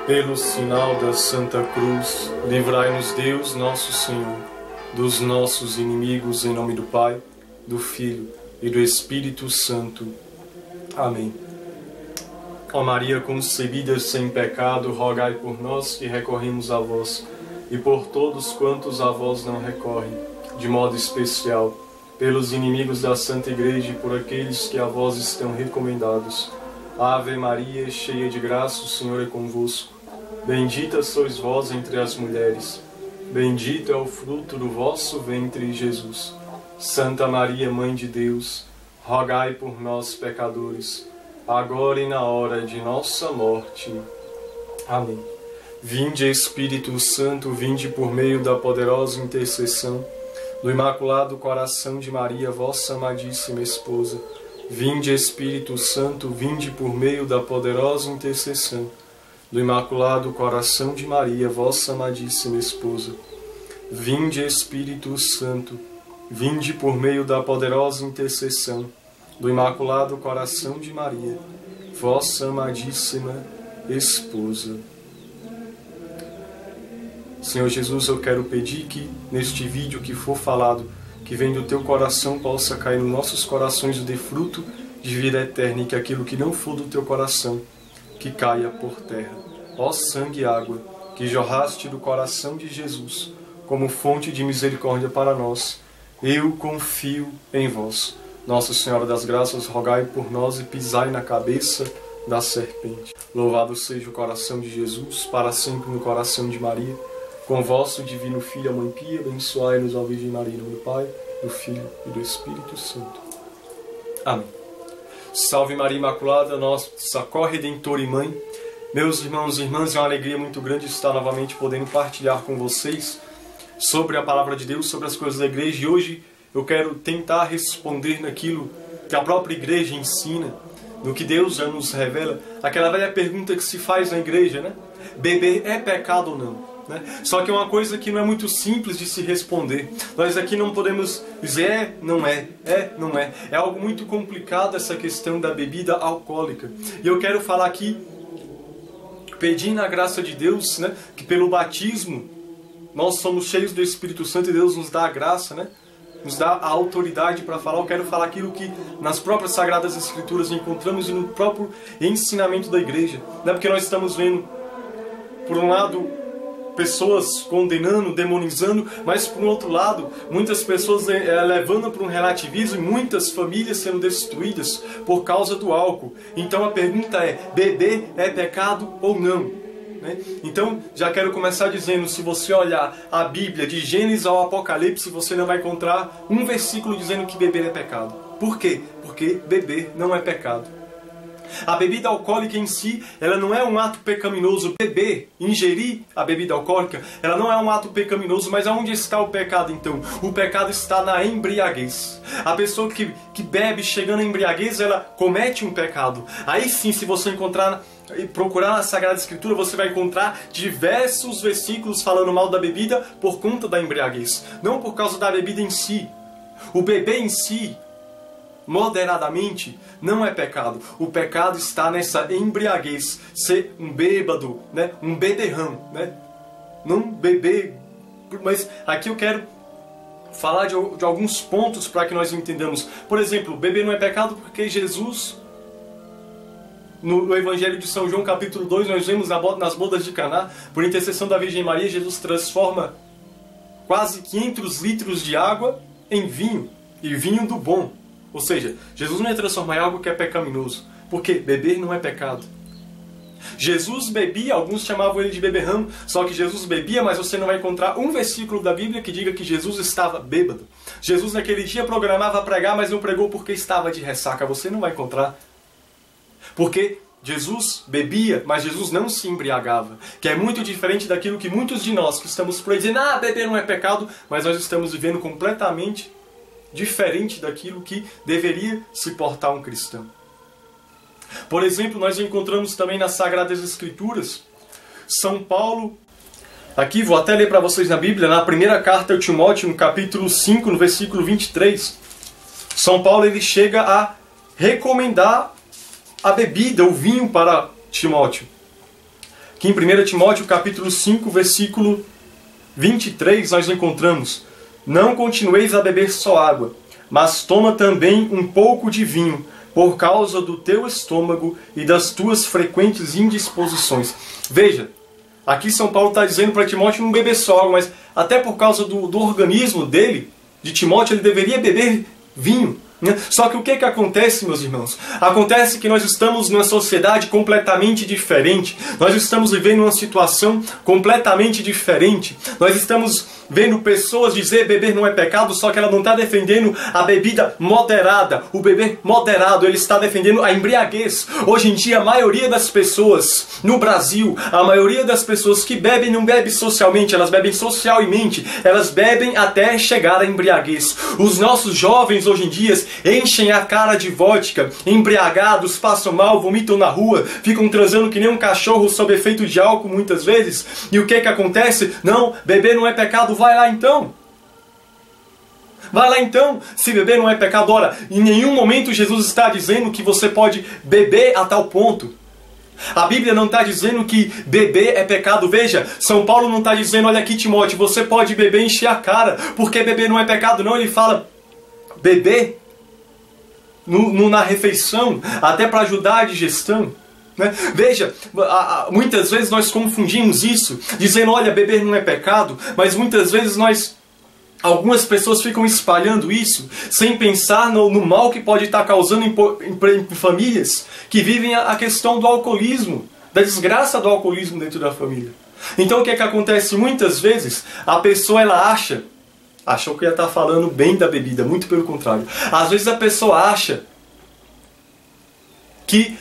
Pelo sinal da Santa Cruz, livrai-nos Deus, nosso Senhor, dos nossos inimigos, em nome do Pai, do Filho e do Espírito Santo. Amém. Ó Maria concebida sem pecado, rogai por nós que recorremos a vós, e por todos quantos a vós não recorrem, de modo especial, pelos inimigos da Santa Igreja e por aqueles que a vós estão recomendados. Ave Maria, cheia de graça, o Senhor é convosco. Bendita sois vós entre as mulheres, bendito é o fruto do vosso ventre, Jesus. Santa Maria, Mãe de Deus, rogai por nós, pecadores, agora e na hora de nossa morte. Amém. Vinde, Espírito Santo, vinde por meio da poderosa intercessão do Imaculado Coração de Maria, vossa amadíssima esposa. Vinde, Espírito Santo, vinde por meio da poderosa intercessão do Imaculado Coração de Maria, vossa amadíssima esposa. Vinde, Espírito Santo, vinde por meio da poderosa intercessão do Imaculado Coração de Maria, vossa amadíssima esposa. Senhor Jesus, eu quero pedir que neste vídeo que for falado, que vem do teu coração, possa cair nos nossos corações e dê fruto de vida eterna, e que aquilo que não for do teu coração, que caia por terra. Ó sangue e água, que jorraste do coração de Jesus, como fonte de misericórdia para nós, eu confio em vós. Nossa Senhora das Graças, rogai por nós e pisai na cabeça da serpente. Louvado seja o coração de Jesus, para sempre no coração de Maria. Com vosso divino Filho, a Mãe Pia, abençoai-nos, ó Virgem Maria, em nome do Pai, do Filho e do Espírito Santo. Amém. Salve Maria Imaculada, nossa corredentora e Mãe. Meus irmãos e irmãs, é uma alegria muito grande estar novamente podendo partilhar com vocês sobre a Palavra de Deus, sobre as coisas da Igreja. E hoje eu quero tentar responder naquilo que a própria Igreja ensina, no que Deus já nos revela. Aquela velha pergunta que se faz na Igreja, né? Beber é pecado ou não? Só que é uma coisa que não é muito simples de se responder. Nós aqui não podemos dizer não é, não é. É algo muito complicado essa questão da bebida alcoólica. E eu quero falar aqui, pedindo a graça de Deus, que pelo batismo nós somos cheios do Espírito Santo e Deus nos dá a graça, nos dá a autoridade para falar. Eu quero falar aquilo que nas próprias Sagradas Escrituras encontramos e no próprio ensinamento da Igreja. Porque nós estamos vendo, por um lado, pessoas condenando, demonizando, mas por um outro lado, muitas pessoas levando para um relativismo e muitas famílias sendo destruídas por causa do álcool. Então a pergunta é, beber é pecado ou não? Então já quero começar dizendo, se você olhar a Bíblia de Gênesis ao Apocalipse, você não vai encontrar um versículo dizendo que beber é pecado. Por quê? Porque beber não é pecado. A bebida alcoólica em si, ela não é um ato pecaminoso. Beber, ingerir a bebida alcoólica, ela não é um ato pecaminoso, mas aonde está o pecado então? O pecado está na embriaguez. A pessoa que bebe chegando à embriaguez, ela comete um pecado. Aí sim, se você encontrar e procurar na Sagrada Escritura, você vai encontrar diversos versículos falando mal da bebida por conta da embriaguez. Não por causa da bebida em si. O beber em si, moderadamente, não é pecado. O pecado está nessa embriaguez, ser um bêbado, um beberrão, não beber. Mas aqui eu quero falar de alguns pontos para que nós entendamos. Por exemplo, beber não é pecado porque Jesus, no Evangelho de São João, capítulo 2, nós vemos nas bodas de Caná, por intercessão da Virgem Maria, Jesus transforma quase 500 litros de água em vinho, e vinho do bom. Ou seja, Jesus não ia transformar em algo que é pecaminoso, porque beber não é pecado. Jesus bebia, alguns chamavam ele de beberrão, só que Jesus bebia, mas você não vai encontrar um versículo da Bíblia que diga que Jesus estava bêbado. Jesus naquele dia programava pregar, mas não pregou porque estava de ressaca. Você não vai encontrar. Porque Jesus bebia, mas Jesus não se embriagava. Que é muito diferente daquilo que muitos de nós que estamos por aí dizendo, beber não é pecado, mas nós estamos vivendo completamente diferente daquilo que deveria se portar um cristão. Por exemplo, nós encontramos também nas Sagradas Escrituras, São Paulo, aqui vou até ler para vocês na Bíblia, na primeira carta a Timóteo, no capítulo 5, no versículo 23, São Paulo ele chega a recomendar a bebida, o vinho para Timóteo. que em 1 Timóteo capítulo 5, versículo 23, nós encontramos: não continueis a beber só água, mas toma também um pouco de vinho, por causa do teu estômago e das tuas frequentes indisposições. Veja, aqui São Paulo está dizendo para Timóteo não beber só água, mas até por causa do organismo dele, de Timóteo, ele deveria beber vinho. Só que o que acontece, meus irmãos? Acontece que nós estamos numa sociedade completamente diferente. Nós estamos vivendo uma situação completamente diferente. Nós estamos vendo pessoas dizer beber não é pecado, só que ela não está defendendo a bebida moderada. O beber moderado, ele está defendendo a embriaguez. Hoje em dia, a maioria das pessoas no Brasil, a maioria das pessoas que bebem não bebe socialmente, elas bebem socialmente. Elas bebem até chegar à embriaguez. Os nossos jovens hoje em dia enchem a cara de vodka, embriagados, passam mal, vomitam na rua, ficam transando que nem um cachorro sob efeito de álcool muitas vezes. E o que acontece? Não, beber não é pecado, vai lá então. Vai lá então, se beber não é pecado. Ora, em nenhum momento Jesus está dizendo que você pode beber a tal ponto. A Bíblia não está dizendo que beber é pecado. Veja, São Paulo não está dizendo, olha aqui Timóteo, você pode beber e encher a cara, porque beber não é pecado. Não, ele fala beber na refeição, até para ajudar a digestão. Né? Veja, muitas vezes nós confundimos isso, dizendo, olha, beber não é pecado, mas muitas vezes algumas pessoas ficam espalhando isso, sem pensar no mal que pode estar causando em famílias que vivem a questão do alcoolismo, da desgraça do alcoolismo dentro da família. Então o que acontece? Muitas vezes a pessoa achou que ia estar falando bem da bebida, muito pelo contrário. Às vezes a pessoa acha que,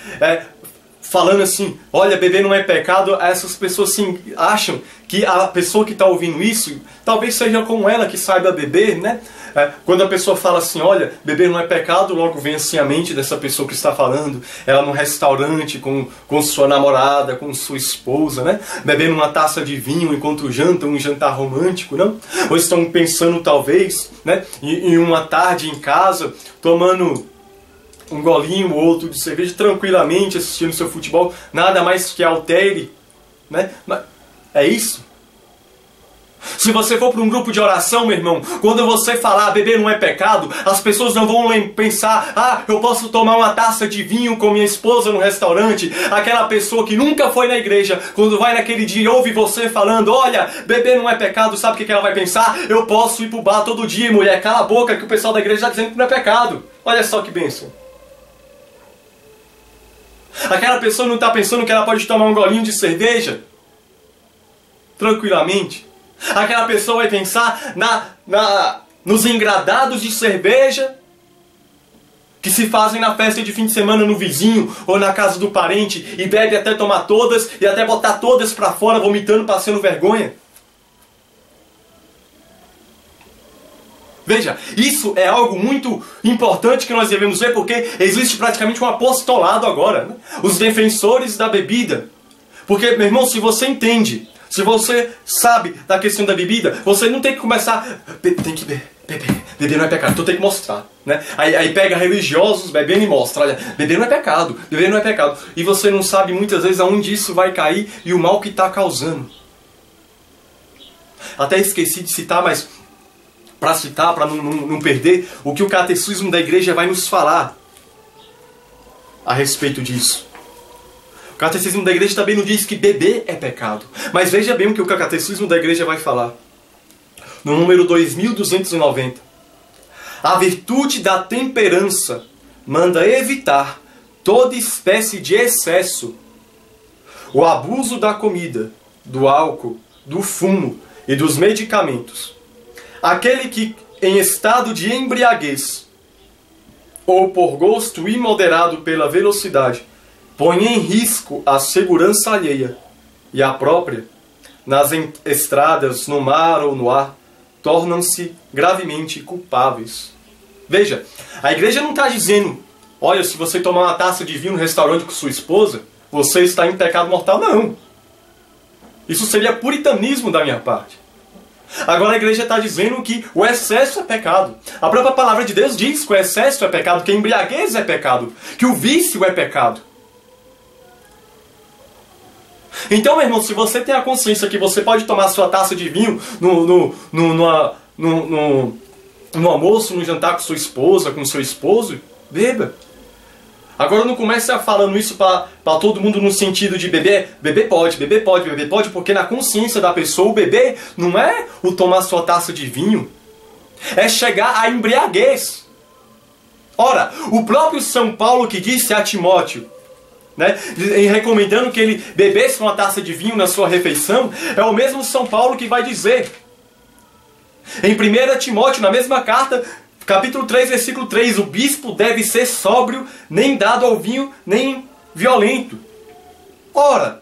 falando assim, olha, beber não é pecado, essas pessoas sim, acham que a pessoa que está ouvindo isso, talvez seja como ela que saiba beber, né? Quando a pessoa fala assim, olha, beber não é pecado, logo vem assim a mente dessa pessoa que está falando, ela num restaurante com sua namorada, com sua esposa, né? Bebendo uma taça de vinho enquanto jantam, um jantar romântico, não? Ou estão pensando talvez, né, em uma tarde em casa, tomando um golinho ou outro de cerveja, tranquilamente assistindo seu futebol, nada mais que altere, né? Mas é isso. Se você for para um grupo de oração, meu irmão, quando você falar beber não é pecado, as pessoas não vão pensar, eu posso tomar uma taça de vinho com minha esposa no restaurante. Aquela pessoa que nunca foi na igreja, quando vai naquele dia e ouve você falando, olha, beber não é pecado, sabe o que ela vai pensar? Eu posso ir pro bar todo dia, mulher, cala a boca que o pessoal da igreja está dizendo que não é pecado. Olha só que bênção. Aquela pessoa não está pensando que ela pode tomar um golinho de cerveja tranquilamente. Aquela pessoa vai pensar nos engradados de cerveja que se fazem na festa de fim de semana no vizinho ou na casa do parente e bebe até tomar todas e até botar todas para fora, vomitando, passando vergonha. Veja, isso é algo muito importante que nós devemos ver, porque existe praticamente um apostolado agora, né? Os defensores da bebida. Porque, meu irmão, se você entende, se você sabe da questão da bebida, você não tem que começar, tem que beber não é pecado, então tem que mostrar, né? Aí pega religiosos bebendo e mostra, olha, beber não é pecado, beber não é pecado. E você não sabe muitas vezes aonde isso vai cair e o mal que está causando. Até esqueci de citar, mas para citar, para não perder, o que o catecismo da igreja vai nos falar a respeito disso. O catecismo da igreja também não diz que beber é pecado. Mas veja bem o que o catecismo da igreja vai falar. No número 2290. A virtude da temperança manda evitar toda espécie de excesso, o abuso da comida, do álcool, do fumo e dos medicamentos. Aquele que, em estado de embriaguez, ou por gosto imoderado pela velocidade, põe em risco a segurança alheia e a própria, nas estradas, no mar ou no ar, tornam-se gravemente culpáveis. Veja, a igreja não está dizendo, olha, se você tomar uma taça de vinho no restaurante com sua esposa, você está em pecado mortal. Não. Isso seria puritanismo da minha parte. Agora a igreja está dizendo que o excesso é pecado. A própria palavra de Deus diz que o excesso é pecado, que a embriaguez é pecado, que o vício é pecado. Então, meu irmão, se você tem a consciência que você pode tomar sua taça de vinho no almoço, no jantar com sua esposa, com seu esposo, beba. Agora não comece falando isso para todo mundo no sentido de beber pode, porque na consciência da pessoa o beber não é o tomar sua taça de vinho, é chegar à embriaguez. Ora, o próprio São Paulo que disse a Timóteo, né, recomendando que ele bebesse uma taça de vinho na sua refeição, é o mesmo São Paulo que vai dizer em 1 Timóteo, na mesma carta, capítulo 3, versículo 3, o bispo deve ser sóbrio, nem dado ao vinho, nem violento. Ora,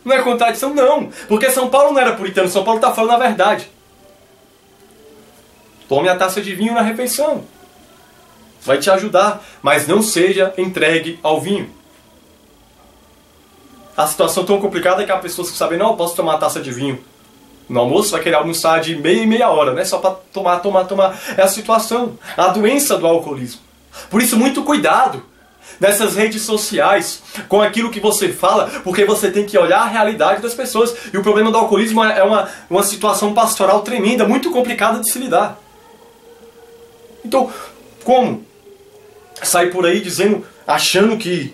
não é contradição? Não, porque São Paulo não era puritano, São Paulo está falando a verdade. Tome a taça de vinho na refeição, vai te ajudar, mas não seja entregue ao vinho. A situação tão complicada é que há pessoas que sabem, não, eu posso tomar uma taça de vinho no almoço, vai querer almoçar de meia em meia hora, né? Só para tomar. É a situação, a doença do alcoolismo. Por isso, muito cuidado nessas redes sociais com aquilo que você fala, porque você tem que olhar a realidade das pessoas. E o problema do alcoolismo é uma situação pastoral tremenda, muito complicada de se lidar. Então, como sair por aí achando que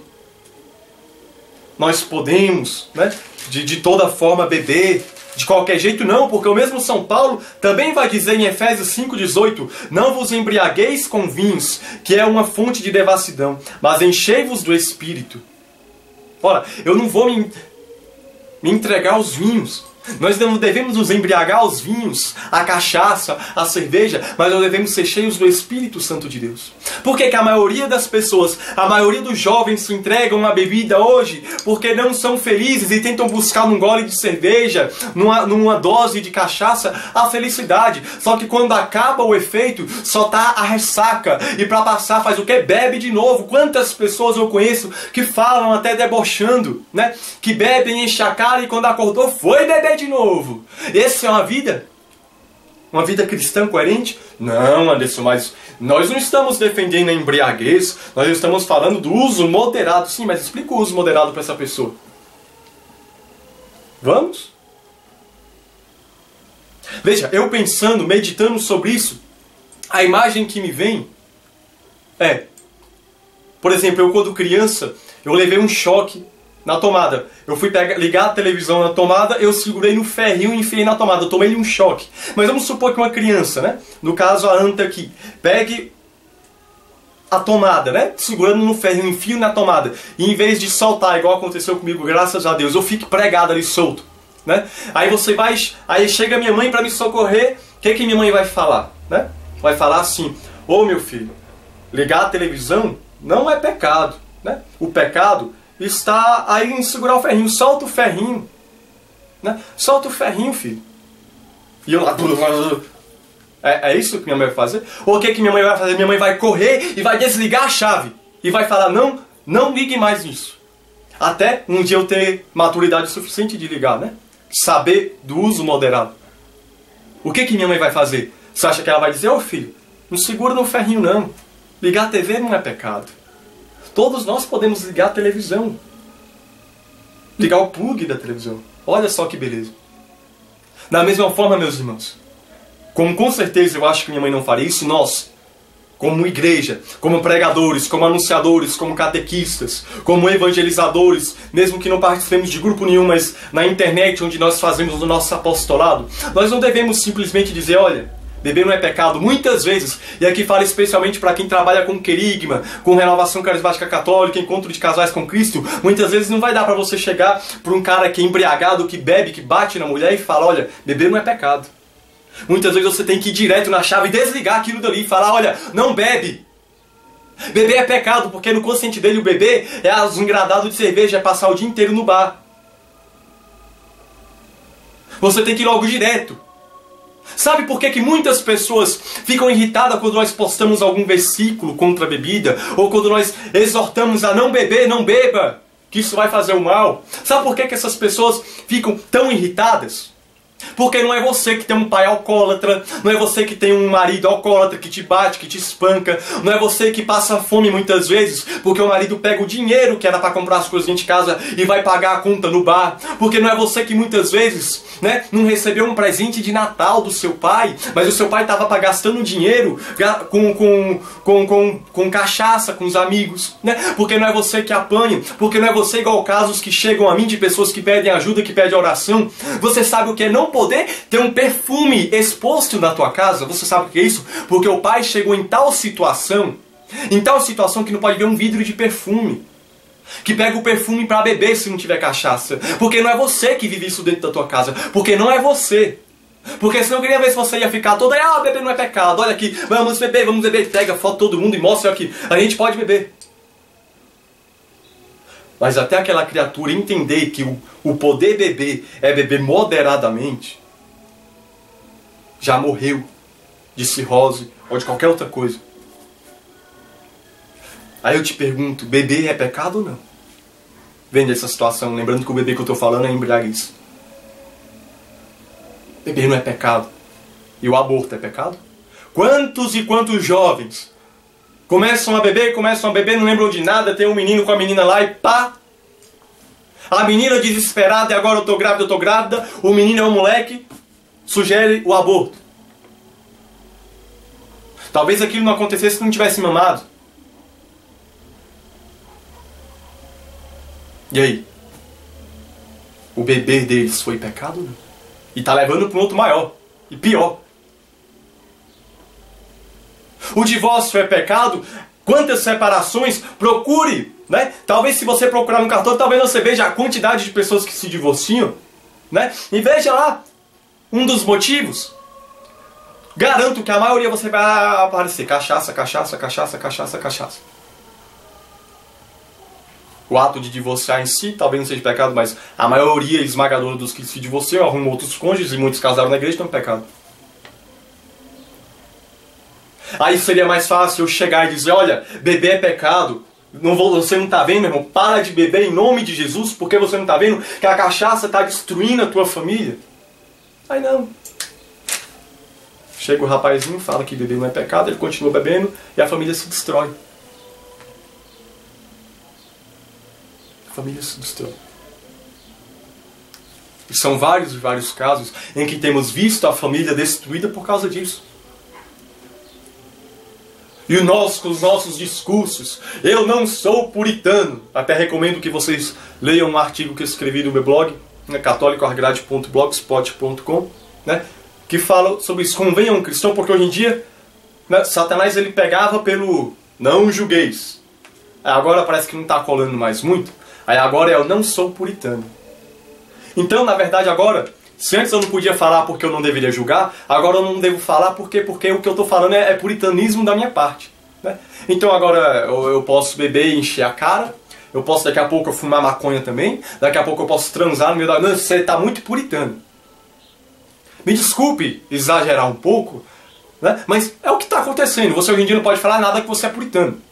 nós podemos, né, de toda forma beber, de qualquer jeito? Não, porque o mesmo São Paulo também vai dizer em Efésios 5,18: não vos embriagueis com vinhos, que é uma fonte de devassidão, mas enchei-vos do Espírito. Ora, eu não vou me entregar aos vinhos. Nós não devemos nos embriagar aos vinhos, à cachaça, à cerveja, mas nós devemos ser cheios do Espírito Santo de Deus. Por que a maioria das pessoas, a maioria dos jovens se entregam à bebida hoje? Porque não são felizes e tentam buscar num gole de cerveja, numa dose de cachaça, a felicidade. Só que quando acaba o efeito, só tá a ressaca. E para passar faz o quê? Bebe de novo. Quantas pessoas eu conheço que falam até debochando, né? Que bebem, enchem a cara e quando acordou foi beber de novo. Essa é uma vida? Uma vida cristã coerente? Não, Anderson, mas nós não estamos defendendo a embriaguez, nós estamos falando do uso moderado. Sim, mas explica o uso moderado para essa pessoa. Vamos? Veja, eu pensando, meditando sobre isso, a imagem que me vem é, por exemplo, eu quando criança, eu levei um choque na tomada. Eu fui ligar a televisão na tomada, eu segurei no ferrinho e enfiei na tomada. Eu tomei um choque. Mas vamos supor que uma criança, né? No caso a Anta aqui, pegue a tomada, né? Segurando no ferrinho, enfio na tomada. E em vez de soltar, igual aconteceu comigo, graças a Deus, eu fico pregado ali solto, né? Aí chega minha mãe para me socorrer. O que minha mãe vai falar, né? Vai falar assim: ô meu filho, ligar a televisão não é pecado, né? O pecado está aí em segurar o ferrinho. Solta o ferrinho, né? Solta o ferrinho, filho. E eu lá... É isso que minha mãe vai fazer? Ou o que minha mãe vai fazer? Minha mãe vai correr e vai desligar a chave. E vai falar, não ligue mais nisso. Até um dia eu ter maturidade suficiente de ligar, né? Saber do uso moderado. O que minha mãe vai fazer? Você acha que ela vai dizer, ô filho, não segura no ferrinho não. Ligar a TV não é pecado. Todos nós podemos ligar a televisão. Ligar o plug da televisão. Olha só que beleza. Da mesma forma, meus irmãos, como com certeza eu acho que minha mãe não faria isso, nós, como igreja, como pregadores, como anunciadores, como catequistas, como evangelizadores, mesmo que não participemos de grupo nenhum, mas na internet onde nós fazemos o nosso apostolado, nós não devemos simplesmente dizer, olha, beber não é pecado. Muitas vezes, e aqui falo especialmente para quem trabalha com querigma, com renovação carismática católica, encontro de casais com Cristo, muitas vezes não vai dar para você chegar para um cara que é embriagado, que bebe, que bate na mulher e fala, olha, beber não é pecado. Muitas vezes você tem que ir direto na chave e desligar aquilo dali e falar, olha, não bebe. Beber é pecado, porque no consciente dele o beber é um engradado de cerveja, é passar o dia inteiro no bar. Você tem que ir logo direto. Sabe por que muitas pessoas ficam irritadas quando nós postamos algum versículo contra a bebida? Ou quando nós exortamos a não beber, não beba, que isso vai fazer o mal? Sabe por que essas pessoas ficam tão irritadas? Porque não é você que tem um pai alcoólatra, não é você que tem um marido alcoólatra que te bate, que te espanca, não é você que passa fome muitas vezes, porque o marido pega o dinheiro que era para comprar as coisas dentro de casa e vai pagar a conta no bar, porque não é você que muitas vezes, né, não recebeu um presente de Natal do seu pai, mas o seu pai estava gastando dinheiro com cachaça, com os amigos, né? Porque não é você que apanha, porque não é você igual casos que chegam a mim de pessoas que pedem ajuda, que pedem oração. Você sabe o que é não poder ter um perfume exposto na tua casa? Você sabe o que é isso? Porque o pai chegou em tal situação que não pode ver um vidro de perfume, que pega o perfume para beber se não tiver cachaça, porque não é você que vive isso dentro da tua casa, porque não é você. Porque senão eu queria ver se você ia ficar toda, beber não é pecado, olha aqui, vamos beber, pega foto todo mundo e mostra aqui, a gente pode beber. Mas até aquela criatura entender que o poder beber é beber moderadamente, já morreu de cirrose ou de qualquer outra coisa. Aí eu te pergunto, beber é pecado ou não? Vendo essa situação, lembrando que o beber que eu estou falando é embriaguez. Beber não é pecado. E o aborto é pecado? Quantos e quantos jovens começam a beber, não lembram de nada, tem um menino com a menina lá e pá! A menina desesperada, e agora eu tô grávida, o menino é um moleque, sugere o aborto. Talvez aquilo não acontecesse se não tivesse mamado. E aí? O beber deles foi pecado ou não? E tá levando para um outro maior e pior. O divórcio é pecado? Quantas separações? Procure, né? Talvez se você procurar no cartório, talvez você veja a quantidade de pessoas que se divorciam, né? E veja lá um dos motivos. Garanto que a maioria você vai aparecer cachaça. O ato de divorciar em si talvez não seja pecado, mas a maioria esmagadora dos que se divorciam arrumam outros cônjuges e muitos casaram na igreja estão em pecado. Aí seria mais fácil eu chegar e dizer, olha, beber é pecado, você não está vendo, meu irmão? Para de beber em nome de Jesus, porque você não está vendo que a cachaça está destruindo a tua família? Aí não. Chega o rapazinho, fala que beber não é pecado, ele continua bebendo e a família se destrói. A família se destrói. E são vários casos em que temos visto a família destruída por causa disso. E com os nossos discursos, eu não sou puritano. Até recomendo que vocês leiam um artigo que eu escrevi no meu blog, né, catolicoargrade.blogspot.com, né, que fala sobre isso. Convenha um cristão, porque hoje em dia, né, Satanás ele pegava pelo não julgueis. Agora parece que não está colando mais muito. Aí agora é eu não sou puritano. Então, na verdade, agora, se antes eu não podia falar porque eu não deveria julgar, agora eu não devo falar porque o que eu estou falando é puritanismo da minha parte, né? Então agora eu posso beber e encher a cara, eu posso daqui a pouco eu fumar maconha também, daqui a pouco eu posso transar no meio da... Não, você está muito puritano. Me desculpe exagerar um pouco, né? Mas é o que está acontecendo. Você hoje em dia não pode falar nada que você é puritano.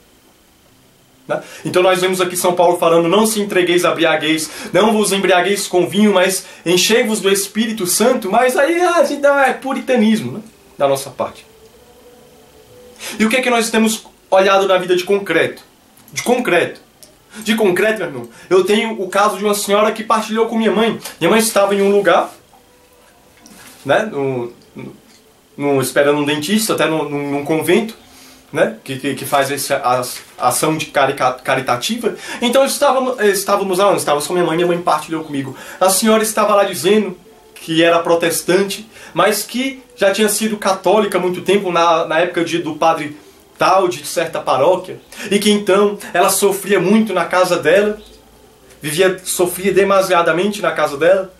Então nós vemos aqui São Paulo falando, não se entregueis a embriaguez, não vos embriagueis com vinho, mas enchei-vos do Espírito Santo. Mas aí então é puritanismo, né, da nossa parte. E o que é que nós temos olhado na vida de concreto? De concreto, meu irmão. Eu tenho o caso de uma senhora que partilhou com minha mãe. Minha mãe estava em um lugar, né, esperando um dentista, até num convento, né, que faz essa ação de caritativa. Então estávamos lá, estávamos com minha mãe partilhou comigo. A senhora estava lá dizendo que era protestante, mas que já tinha sido católica há muito tempo, na época do padre tal, de certa paróquia, e que então ela sofria muito na casa dela, sofria demasiadamente na casa dela,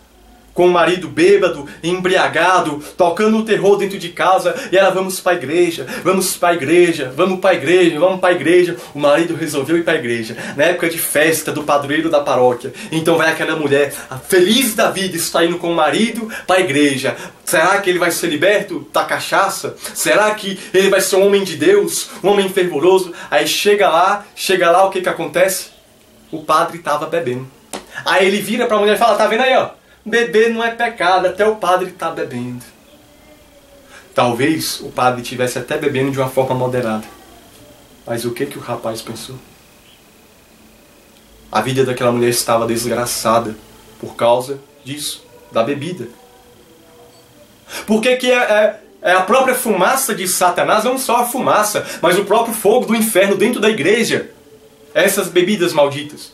com o marido bêbado, embriagado, tocando o terror dentro de casa, e ela, vamos para a igreja, vamos para a igreja, vamos para a igreja, vamos para a igreja. O marido resolveu ir para a igreja, na época de festa do padroeiro da paróquia. Então vai aquela mulher, feliz da vida, está indo com o marido para a igreja. Será que ele vai ser liberto da cachaça? Será que ele vai ser um homem de Deus, um homem fervoroso? Aí chega lá, o que acontece? O padre estava bebendo. Aí ele vira para a mulher e fala, tá vendo aí, ó? beber não é pecado, até o padre está bebendo. Talvez o padre estivesse até bebendo de uma forma moderada. Mas o que o rapaz pensou? A vida daquela mulher estava desgraçada por causa disso, da bebida. Porque que é a própria fumaça de Satanás, não só a fumaça, mas o próprio fogo do inferno dentro da igreja. Essas bebidas malditas.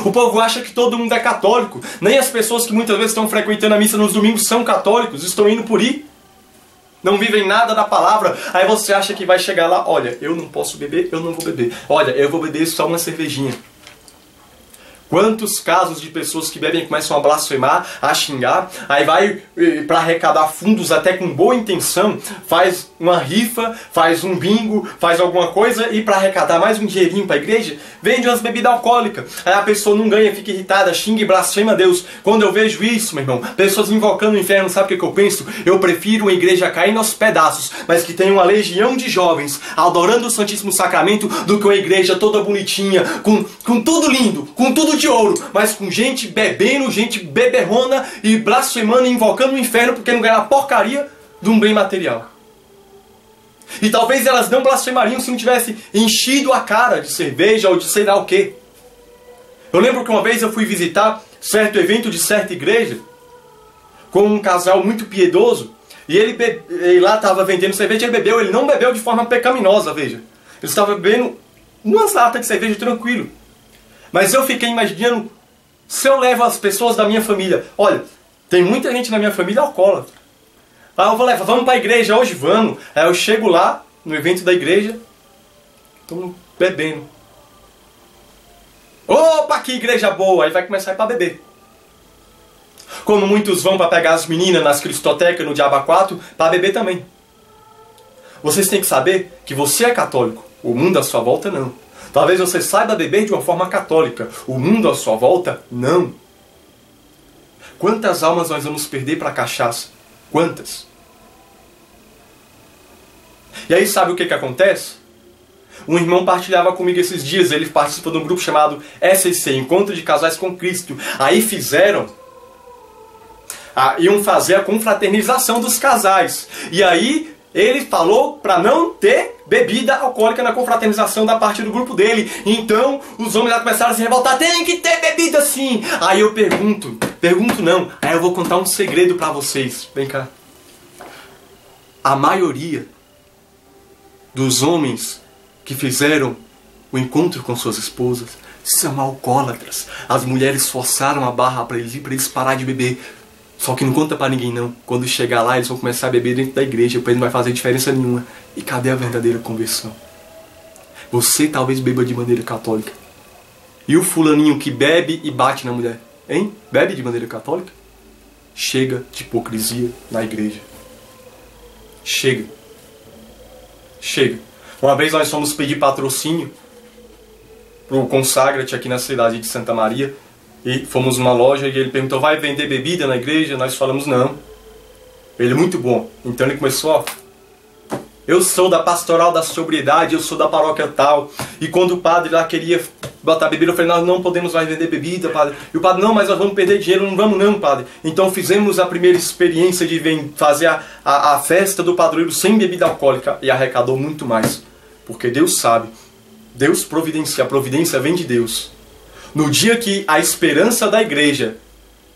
O povo acha que todo mundo é católico. Nem as pessoas que muitas vezes estão frequentando a missa nos domingos são católicos, estão indo por aí. Não vivem nada da palavra. Aí você acha que vai chegar lá, olha, eu não posso beber, eu não vou beber. Olha, eu vou beber só uma cervejinha. Quantos casos de pessoas que bebem começam a blasfemar, a xingar, aí vai para arrecadar fundos até com boa intenção, faz uma rifa, faz um bingo, faz alguma coisa e para arrecadar mais um dinheirinho para a igreja, vende umas bebidas alcoólicas. Aí a pessoa não ganha, fica irritada, xinga e blasfema a Deus. Quando eu vejo isso, meu irmão, pessoas invocando o inferno, sabe o que eu penso? Eu prefiro uma igreja caindo aos pedaços, mas que tenha uma legião de jovens adorando o Santíssimo Sacramento, do que uma igreja toda bonitinha, com tudo lindo, com tudo de ouro, mas com gente bebendo, gente beberrona e blasfemando e invocando o inferno porque não ganha a porcaria de um bem material. E talvez elas não blasfemariam se não tivesse enchido a cara de cerveja ou de sei lá o quê. Eu lembro que uma vez eu fui visitar certo evento de certa igreja com um casal muito piedoso e ele lá estava vendendo cerveja, ele não bebeu de forma pecaminosa, veja. Ele estava bebendo umas latas de cerveja tranquilo. Mas eu fiquei imaginando, se eu levo as pessoas da minha família, olha, tem muita gente na minha família alcoólatra. Ah, eu vou levar, vamos para a igreja hoje, vamos. Aí eu chego lá, no evento da igreja, estão bebendo. Opa, que igreja boa! Aí vai começar a ir para beber. Como muitos vão para pegar as meninas nas cristotecas, no Diaba 4, para beber também. Vocês têm que saber que você é católico, o mundo à sua volta não. Talvez você saiba beber de uma forma católica. O mundo à sua volta, não. Quantas almas nós vamos perder para a cachaça? Quantas? E aí sabe o que acontece? Um irmão partilhava comigo esses dias. Ele participa de um grupo chamado SC, Encontro de Casais com Cristo. Aí iam fazer a confraternização dos casais. E aí ele falou para não ter bebida alcoólica na confraternização da parte do grupo dele. Então os homens já começaram a se revoltar. Tem que ter bebida sim. Aí eu pergunto não. Aí eu vou contar um segredo para vocês. Vem cá. A maioria dos homens que fizeram o encontro com suas esposas são alcoólatras. As mulheres forçaram a barra para eles pararem de beber. Só que não conta pra ninguém não. Quando chegar lá eles vão começar a beber dentro da igreja, depois não vai fazer diferença nenhuma. E cadê a verdadeira conversão? Você talvez beba de maneira católica. E o fulaninho que bebe e bate na mulher? Hein? Bebe de maneira católica? Chega de hipocrisia na igreja. Chega. Chega. Uma vez nós fomos pedir patrocínio pro Consagra-te aqui na cidade de Santa Maria. E fomos numa loja e ele perguntou, vai vender bebida na igreja? Nós falamos, não. Ele, muito bom. Então ele começou, ó, eu sou da pastoral da sobriedade, eu sou da paróquia tal. E quando o padre lá queria botar bebida, eu falei, nós não podemos mais vender bebida, padre. E o padre, não, mas nós vamos perder dinheiro. Não vamos não, padre. Então fizemos a primeira experiência de fazer a festa do padroeiro sem bebida alcoólica. E arrecadou muito mais. Porque Deus sabe. Deus providencia. A providência vem de Deus. No dia que a esperança da igreja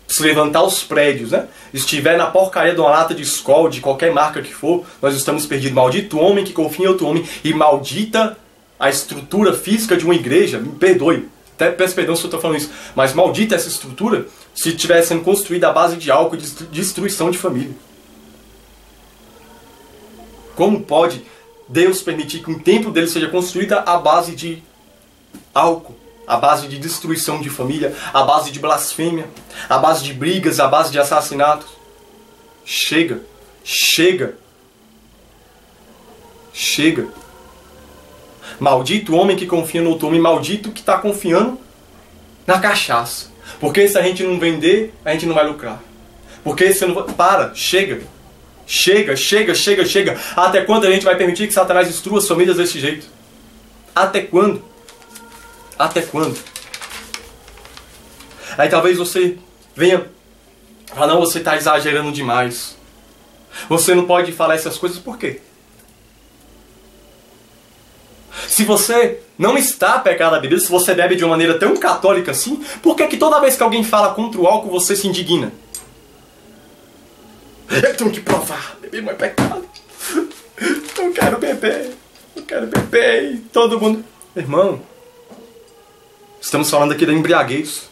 se levantar os prédios, né, estiver na porcaria de uma lata de Skol, de qualquer marca que for, nós estamos perdidos. Maldito o homem que confia em outro homem e maldita a estrutura física de uma igreja. Me perdoe, até peço perdão se eu estou falando isso, mas maldita essa estrutura se estiver sendo construída à base de álcool e de destruição de família. Como pode Deus permitir que um templo dele seja construído à base de álcool? A base de destruição de família, a base de blasfêmia, a base de brigas, a base de assassinatos. Chega, chega, chega. Maldito o homem que confia no outro homem, maldito que está confiando na cachaça. Porque se a gente não vender, a gente não vai lucrar. Porque se não... Para, chega. Chega, chega, chega, chega. Até quando a gente vai permitir que Satanás destrua as famílias desse jeito? Até quando? Até quando? Aí talvez você venha falar, não, você está exagerando demais. Você não pode falar essas coisas, por quê? Se você não está pegado à bebida, se você bebe de uma maneira tão católica assim, por que toda vez que alguém fala contra o álcool você se indigna? Eu tenho que provar, beber não é pecado. Eu quero beber, e todo mundo... Irmão, estamos falando aqui da embriaguez.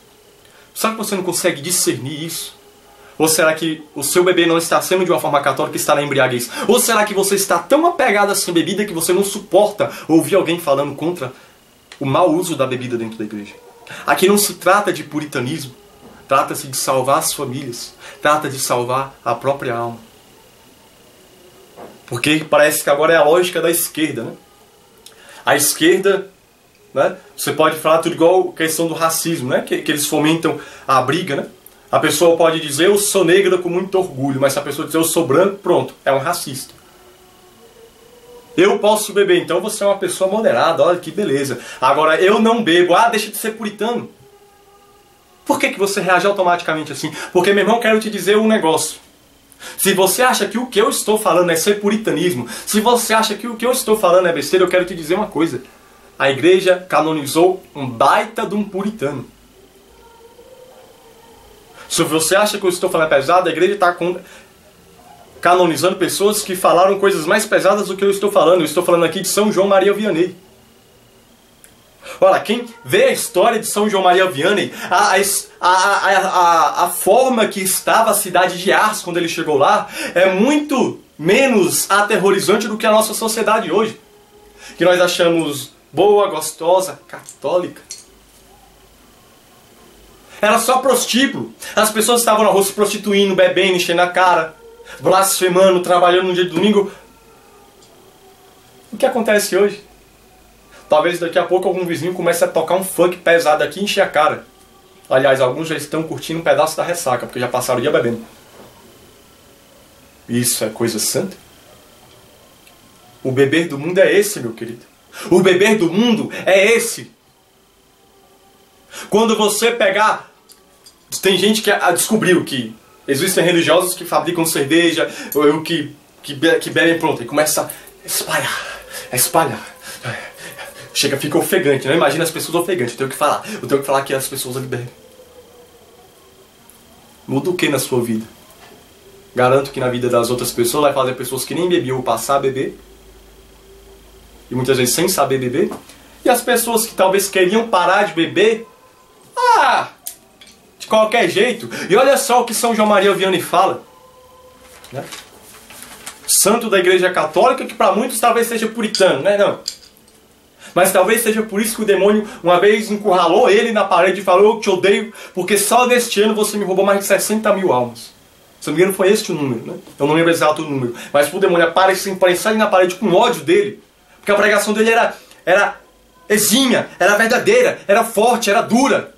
Será que você não consegue discernir isso? Ou será que o seu bebê não está sendo de uma forma católica e está na embriaguez? Ou será que você está tão apegado assim à bebida que você não suporta ouvir alguém falando contra o mau uso da bebida dentro da igreja? Aqui não se trata de puritanismo. Trata-se de salvar as famílias. Trata de salvar a própria alma. Porque parece que agora é a lógica da esquerda, né? A esquerda, né? Você pode falar tudo igual a questão do racismo, né? Que eles fomentam a briga, né? A pessoa pode dizer eu sou negra com muito orgulho, mas se a pessoa dizer eu sou branco, pronto, é um racista. Eu posso beber, então você é uma pessoa moderada, olha que beleza. Agora eu não bebo, deixa de ser puritano. Por que você reage automaticamente assim? Porque, meu irmão, quero te dizer um negócio. Se você acha que o que eu estou falando é ser puritanismo, se você acha que o que eu estou falando é besteira, eu quero te dizer uma coisa. A igreja canonizou um baita de um puritano. Se você acha que eu estou falando pesado, a igreja está canonizando pessoas que falaram coisas mais pesadas do que eu estou falando. Eu estou falando aqui de São João Maria Vianney. Olha, quem vê a história de São João Maria Vianney, a forma que estava a cidade de Ars quando ele chegou lá, é muito menos aterrorizante do que a nossa sociedade hoje. Que nós achamos boa, gostosa, católica. Era só prostíbulo. As pessoas estavam na rua se prostituindo, bebendo, enchendo a cara, blasfemando, trabalhando no dia de domingo. O que acontece hoje? Talvez daqui a pouco algum vizinho comece a tocar um funk pesado aqui e encher a cara. Aliás, alguns já estão curtindo um pedaço da ressaca, porque já passaram o dia bebendo. Isso é coisa santa? O beber do mundo é esse, meu querido. O beber do mundo é esse. Quando você pegar... Tem gente que descobriu que existem religiosos que fabricam cerveja, ou que bebem pronto, e começa a espalhar. Chega, fica ofegante, né? Imagina as pessoas ofegantes, eu tenho que falar que as pessoas ali bebem. Muda o que na sua vida? Garanto que na vida das outras pessoas vai fazer pessoas que nem bebiam passar a beber, e muitas vezes sem saber beber, e as pessoas que talvez queriam parar de beber, de qualquer jeito. E olha só o que São João Maria Vianney fala, né? Santo da Igreja Católica, que para muitos talvez seja puritano, né? Não. Mas talvez seja por isso que o demônio uma vez encurralou ele na parede e falou: eu te odeio, porque só neste ano você me roubou mais de 60 mil almas. Se não me engano foi este o número, né? Eu não lembro exato o número. Mas o demônio aparecer ele na parede com ódio dele, porque a pregação dele era exímia, era verdadeira, era forte, era dura.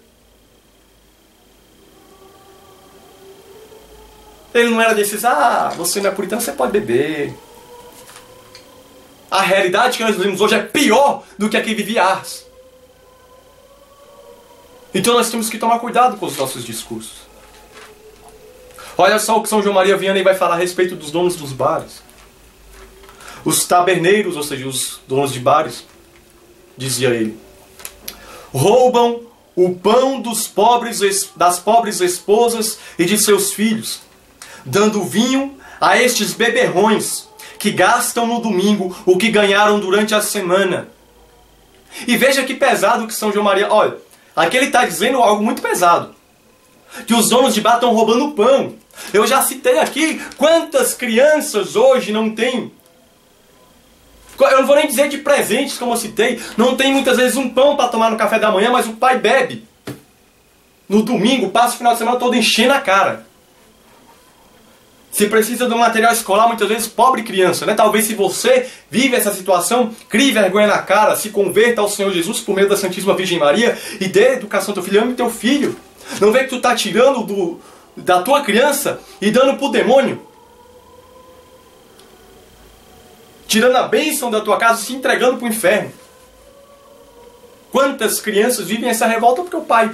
Ele não era desses, você não é puritano, você pode beber. A realidade que nós vivemos hoje é pior do que a que vivia Ars. Então nós temos que tomar cuidado com os nossos discursos. Olha só o que São João Maria Vianney vai falar a respeito dos donos dos bares. Os taberneiros, ou seja, os donos de bares, dizia ele, roubam o pão das pobres esposas e de seus filhos, dando vinho a estes beberrões que gastam no domingo o que ganharam durante a semana. E veja que pesado que São João Maria... Olha, aqui ele está dizendo algo muito pesado. Que os donos de bar estão roubando pão. Eu já citei aqui quantas crianças hoje não têm... Eu não vou nem dizer de presentes, como eu citei. Não tem muitas vezes um pão para tomar no café da manhã, mas o pai bebe. No domingo, passa o final de semana todo enchendo a cara. Se precisa de um material escolar, muitas vezes pobre criança, né? Talvez se você vive essa situação, crie vergonha na cara, se converta ao Senhor Jesus por meio da Santíssima Virgem Maria e dê educação ao teu filho, ame teu filho. Não vê que tu está tirando da tua criança e dando pro demônio. Tirando a bênção da tua casa e se entregando pro inferno. Quantas crianças vivem essa revolta porque o pai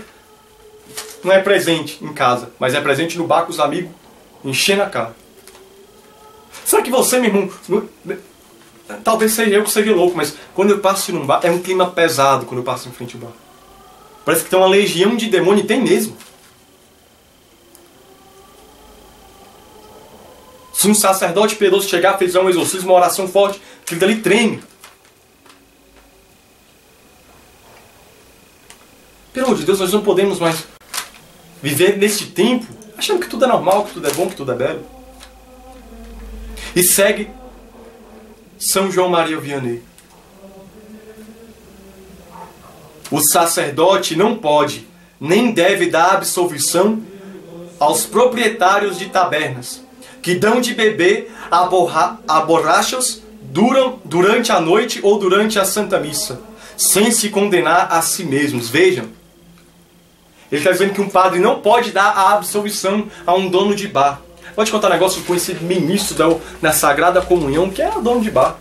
não é presente em casa, mas é presente no bar com os amigos, enchendo a cara. Será que você, meu irmão, talvez seja eu que seja louco, mas quando eu passo num bar, é um clima pesado quando eu passo em frente ao bar. Parece que tem uma legião de demônio, e tem mesmo. Se um sacerdote piedoso chegar, fizer um exorcismo, uma oração forte, aquilo dali treme. Pelo amor de Deus, nós não podemos mais viver nesse tempo achando que tudo é normal, que tudo é bom, que tudo é belo. E segue São João Maria Vianney. O sacerdote não pode, nem deve dar absolvição aos proprietários de tabernas, que dão de beber a borrachas durante a noite ou durante a Santa Missa, sem se condenar a si mesmos. Vejam, ele está dizendo que um padre não pode dar a absolvição a um dono de bar. Vou te contar um negócio com esse ministro da Sagrada Comunhão, que é o dono de bar.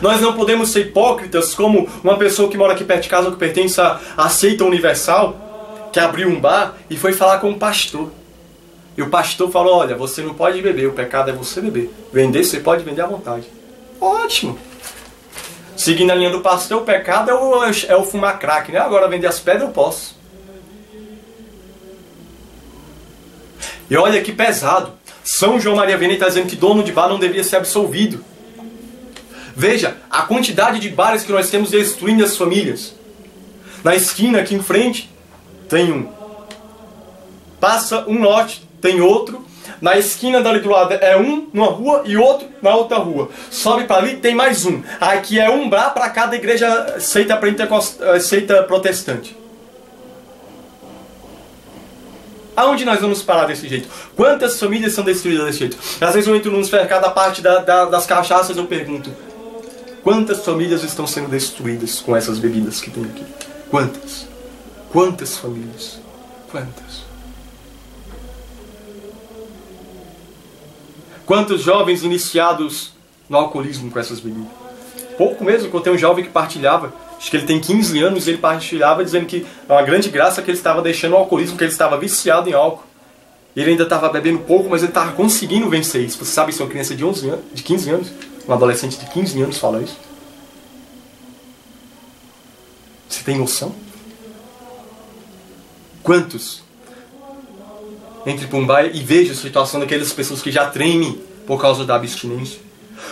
Nós não podemos ser hipócritas como uma pessoa que mora aqui perto de casa, ou que pertence à seita universal, que abriu um bar e foi falar com o pastor. E o pastor falou, olha, você não pode beber, o pecado é você beber. Vender, você pode vender à vontade. Ótimo! Seguindo a linha do pastor, o pecado é o fumar crack, né? Agora vender as pedras eu posso. E olha que pesado. São João Maria Vianney está dizendo que dono de bar não deveria ser absolvido. Veja a quantidade de bares que nós temos destruindo as famílias. Na esquina aqui em frente tem um. Passa um lote, tem outro. Na esquina dali do lado é um numa rua e outro na outra rua. Sobe para ali, tem mais um. Aqui é um bar para cada igreja seita protestante. Aonde nós vamos parar desse jeito? Quantas famílias são destruídas desse jeito? Às vezes eu entro no mercado, a parte das cachaças, eu pergunto: quantas famílias estão sendo destruídas com essas bebidas que tem aqui? Quantas? Quantas famílias? Quantas? Quantos jovens iniciados no alcoolismo com essas bebidas? Pouco mesmo, quando tem um jovem que partilhava, acho que ele tem 15 anos, ele partilhava dizendo que é uma grande graça que ele estava deixando o alcoolismo, que ele estava viciado em álcool. Ele ainda estava bebendo pouco, mas ele estava conseguindo vencer isso. Você sabe se uma criança de 11 anos, de 15 anos, um adolescente de 15 anos fala isso? Você tem noção? Quantos entre para um bar e veja a situação daquelas pessoas que já tremem por causa da abstinência?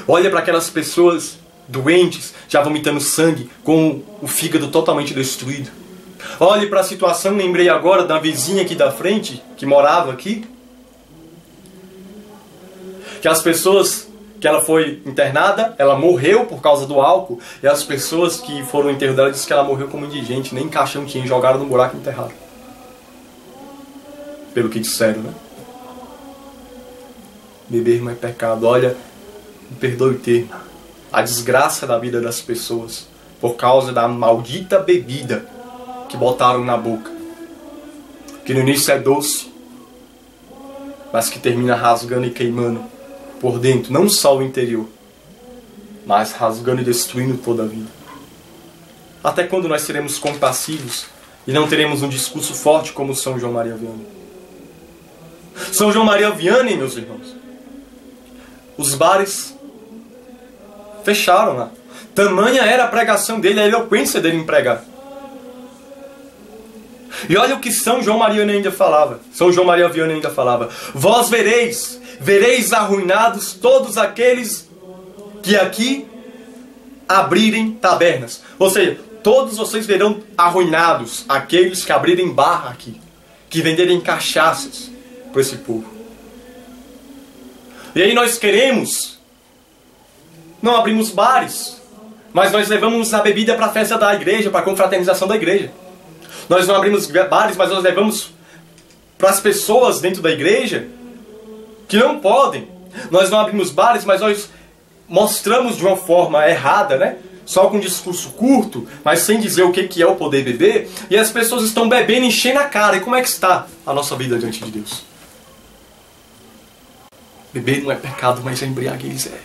Olha para aquelas pessoas doentes, já vomitando sangue, com o fígado totalmente destruído. Olhe para a situação, lembrei agora da vizinha aqui da frente, que morava aqui. Que as pessoas, que ela foi internada, ela morreu por causa do álcool, e as pessoas que foram no enterro dela disseram que ela morreu como indigente, nem caixão tinha, jogaram no buraco e enterraram. Pelo que disseram, né? Beber não é pecado. Olha, me perdoe o termo, a desgraça da vida das pessoas por causa da maldita bebida que botaram na boca, que no início é doce, mas que termina rasgando e queimando por dentro, não só o interior, mas rasgando e destruindo toda a vida. Até quando nós seremos compassivos e não teremos um discurso forte como São João Maria Vianney? São João Maria Vianney, meus irmãos, os bares fecharam lá. Tamanha era a pregação dele, a eloquência dele em pregar. E olha o que São João Maria ainda falava. São João Maria Vianney ainda falava: vós vereis arruinados todos aqueles que aqui abrirem tabernas. Ou seja, todos vocês verão arruinados aqueles que abrirem bar aqui, que venderem cachaças para esse povo. E aí nós queremos, não abrimos bares, mas nós levamos a bebida para a festa da igreja, para a confraternização da igreja. Nós não abrimos bares, mas nós levamos para as pessoas dentro da igreja que não podem. Nós não abrimos bares, mas nós mostramos de uma forma errada, né? Só com um discurso curto, mas sem dizer o que é o poder beber. E as pessoas estão bebendo, enchendo a cara. E como é que está a nossa vida diante de Deus? Beber não é pecado, mas a embriaguez é.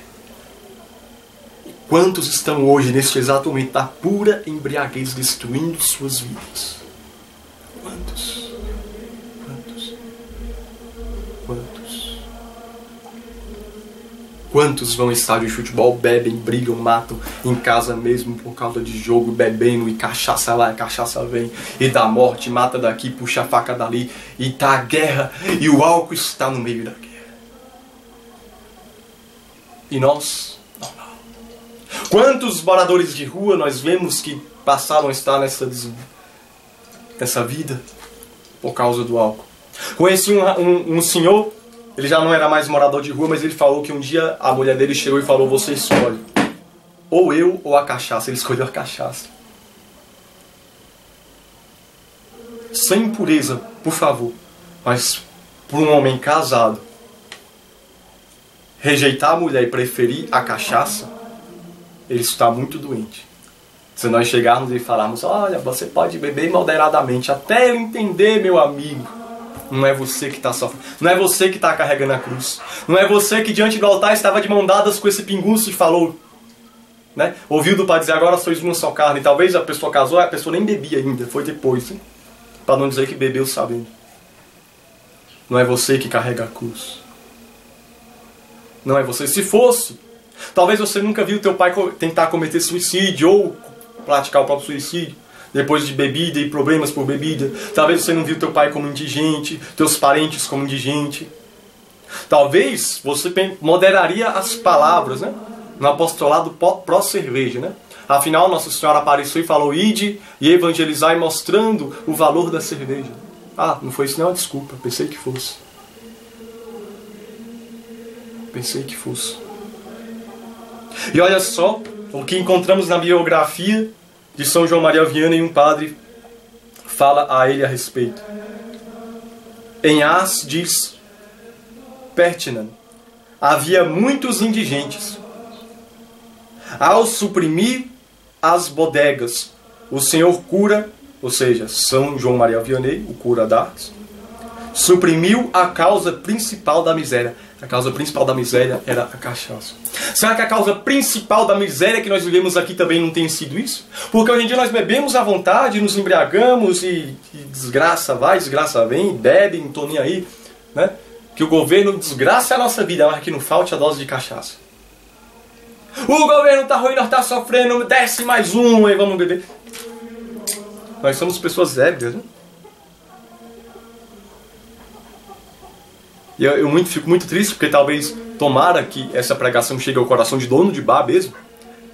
Quantos estão hoje, neste exato momento, da pura embriaguez, destruindo suas vidas? Quantos? Quantos vão em estádio de futebol, bebem, brigam, matam em casa mesmo por causa de jogo, bebendo, e cachaça lá, cachaça vem, e dá morte, mata daqui, puxa a faca dali, e tá a guerra, e o álcool está no meio da guerra. E nós, não. Quantos moradores de rua nós vemos que passaram a estar nessa vida por causa do álcool? Conheci um senhor. Ele já não era mais morador de rua, mas ele falou que um dia a mulher dele chegou e falou: você escolhe, ou eu ou a cachaça. Ele escolheu a cachaça. Sem impureza, por favor. Mas por um homem casado rejeitar a mulher e preferir a cachaça, ele está muito doente. Se nós chegarmos e falarmos: olha, você pode beber moderadamente, até eu entender, meu amigo. Não é você que está sofrendo. Não é você que está carregando a cruz. Não é você que diante do altar estava de mão dadas com esse pinguço e falou, né? Ouviu do pai dizer: agora sois uma só carne. E talvez a pessoa casou, a pessoa nem bebia ainda. Foi depois, hein? Para não dizer que bebeu sabendo. Não é você que carrega a cruz. Não é você. Se fosse, talvez você nunca viu teu pai tentar cometer suicídio ou praticar o próprio suicídio depois de bebida e problemas por bebida. Talvez você não viu teu pai como indigente, teus parentes como indigente. Talvez você moderaria as palavras, né? No apostolado pró-cerveja, né? Afinal, Nossa Senhora apareceu e falou: ide e evangelizai, mostrando o valor da cerveja. Ah, não foi isso não? Desculpa, pensei que fosse. Pensei que fosse. E olha só o que encontramos na biografia de São João Maria Vianney. Um padre fala a ele a respeito. Em Ars diz Pertinan: havia muitos indigentes. Ao suprimir as bodegas, o senhor cura, ou seja, São João Maria Vianney, o cura d'Ars, suprimiu a causa principal da miséria. A causa principal da miséria era a cachaça. Será que a causa principal da miséria que nós vivemos aqui também não tem sido isso? Porque hoje em dia nós bebemos à vontade, nos embriagamos e desgraça vai, desgraça vem, bebe, não tô nem aí, né? Que o governo desgraça a nossa vida, mas que não falte a dose de cachaça. O governo tá ruim, nós tá sofrendo, desce mais um e vamos beber. Nós somos pessoas ébrias, né? E eu fico muito triste, porque talvez, tomara que essa pregação chegue ao coração de dono de bar mesmo.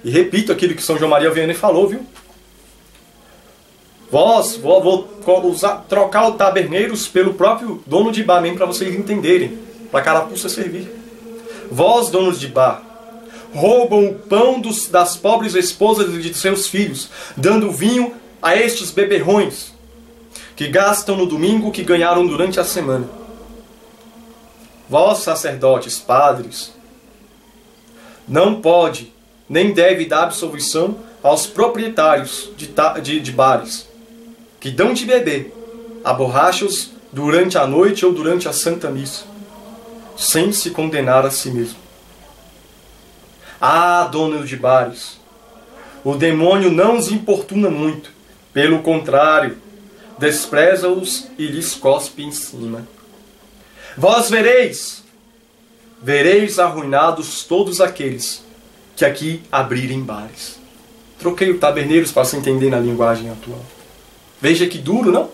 E repito aquilo que São João Maria Vianney falou, viu? Vou trocar os taberneiros pelo próprio dono de bar mesmo, para vocês entenderem. Para carapuça servir. Vós, donos de bar, roubam o pão das pobres esposas de seus filhos, dando vinho a estes beberrões, que gastam no domingo o que ganharam durante a semana. Vós, sacerdotes, padres, não pode, nem deve dar absolvição aos proprietários de bares, que dão de beber a borrachos durante a noite ou durante a Santa Missa, sem se condenar a si mesmo. Ah, donos de bares, o demônio não os importuna muito, pelo contrário, despreza-os e lhes cospe em cima. Vós vereis arruinados todos aqueles que aqui abrirem bares. Troquei o taberneiros para se entender na linguagem atual. Veja que duro, não?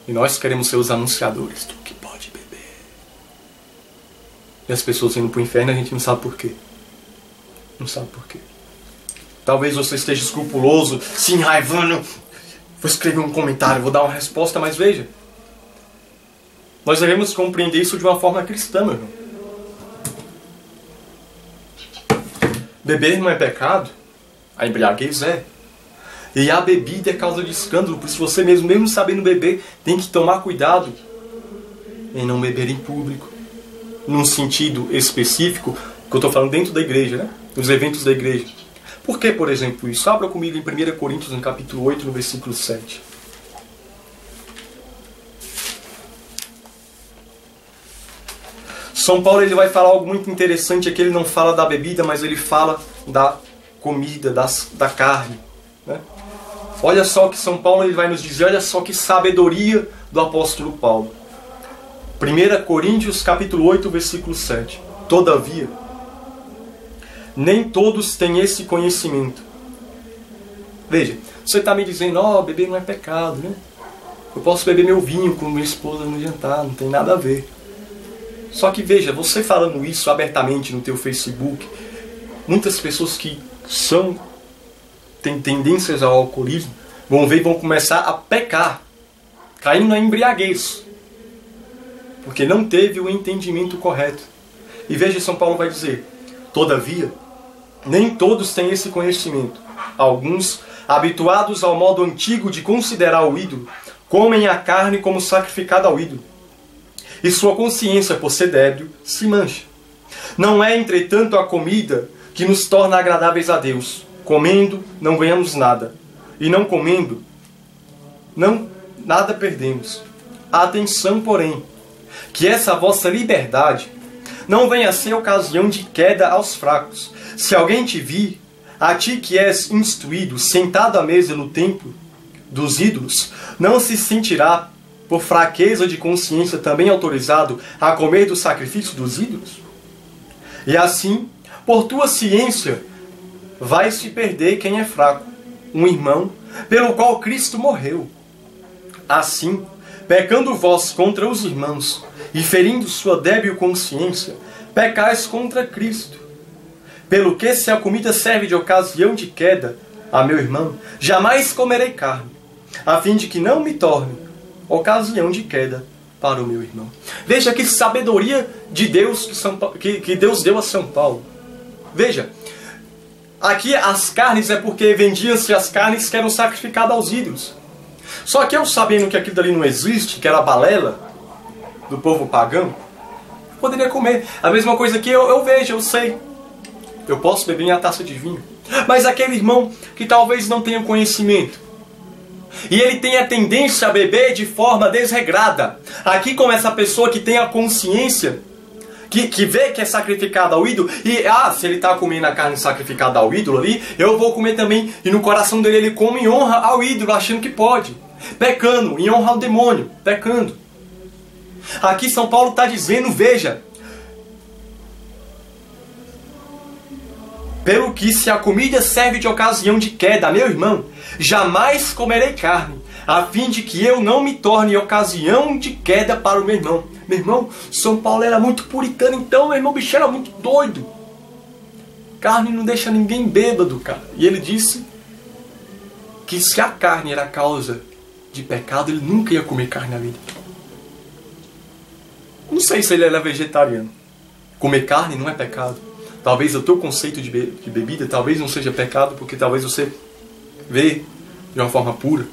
E nós queremos ser os anunciadores do que pode beber. E as pessoas indo para o inferno, a gente não sabe por quê. Não sabe por quê. Talvez você esteja escrupuloso, se enraivando. Vou escrever um comentário, vou dar uma resposta, mas veja. Nós devemos compreender isso de uma forma cristã, meu irmão. Beber não é pecado, a embriaguez é. E a bebida é causa de escândalo, por isso você mesmo sabendo beber, tem que tomar cuidado em não beber em público. Num sentido específico, que eu estou falando dentro da igreja, né? Nos eventos da igreja. Por que, por exemplo, isso? Abra comigo em 1 Coríntios, no capítulo 8, no versículo 7. São Paulo ele vai falar algo muito interessante aqui. Ele não fala da bebida, mas ele fala da comida, da carne, né? Olha só que São Paulo ele vai nos dizer, olha só que sabedoria do apóstolo Paulo. 1 Coríntios capítulo 8, versículo 7. Todavia, nem todos têm esse conhecimento. Veja, você está me dizendo, beber não é pecado, né? Eu posso beber meu vinho com minha esposa no jantar, não tem nada a ver. Só que veja, você falando isso abertamente no teu Facebook, muitas pessoas que têm tendências ao alcoolismo, vão ver e vão começar a pecar, caindo na embriaguez, porque não teve o entendimento correto. E veja, São Paulo vai dizer, todavia, nem todos têm esse conhecimento. Alguns, habituados ao modo antigo de considerar o ídolo, comem a carne como sacrificada ao ídolo, e sua consciência, por ser débil, se mancha. Não é, entretanto, a comida que nos torna agradáveis a Deus. Comendo, não ganhamos nada, e não comendo, nada perdemos. Atenção, porém, que essa vossa liberdade não venha a ser ocasião de queda aos fracos. Se alguém te vir, a ti que és instruído, sentado à mesa no templo dos ídolos, não se sentirá, por fraqueza de consciência, também autorizado a comer do sacrifício dos ídolos? E assim, por tua ciência, vai se perder quem é fraco, um irmão, pelo qual Cristo morreu. Assim, pecando vós contra os irmãos, e ferindo sua débil consciência, pecais contra Cristo. Pelo que, se a comida serve de ocasião de queda a meu irmão, jamais comerei carne, a fim de que não me torne ocasião de queda para o meu irmão. Veja que sabedoria de Deus que Deus deu a São Paulo. Veja, aqui as carnes é porque vendiam-se as carnes que eram sacrificadas aos ídolos. Só que eu, sabendo que aquilo ali não existe, que era a balela do povo pagão, poderia comer. A mesma coisa que eu vejo, eu sei. Eu posso beber minha taça de vinho. Mas aquele irmão que talvez não tenha conhecimento, e ele tem a tendência a beber de forma desregrada. Aqui como essa pessoa que tem a consciência, que vê que é sacrificada ao ídolo, e se ele está comendo a carne sacrificada ao ídolo ali, eu vou comer também. E no coração dele ele come em honra ao ídolo, achando que pode. Pecando, em honra ao demônio, pecando. Aqui São Paulo está dizendo, veja, pelo que, se a comida serve de ocasião de queda, meu irmão, jamais comerei carne, a fim de que eu não me torne ocasião de queda para o meu irmão. Meu irmão, São Paulo era muito puritano, então meu irmão, o bicho era muito doido. Carne não deixa ninguém bêbado, cara. E ele disse que se a carne era causa de pecado, ele nunca ia comer carne na vida. Não sei se ele era vegetariano. Comer carne não é pecado. Talvez o teu conceito de bebida talvez não seja pecado, porque talvez você vê de uma forma pura.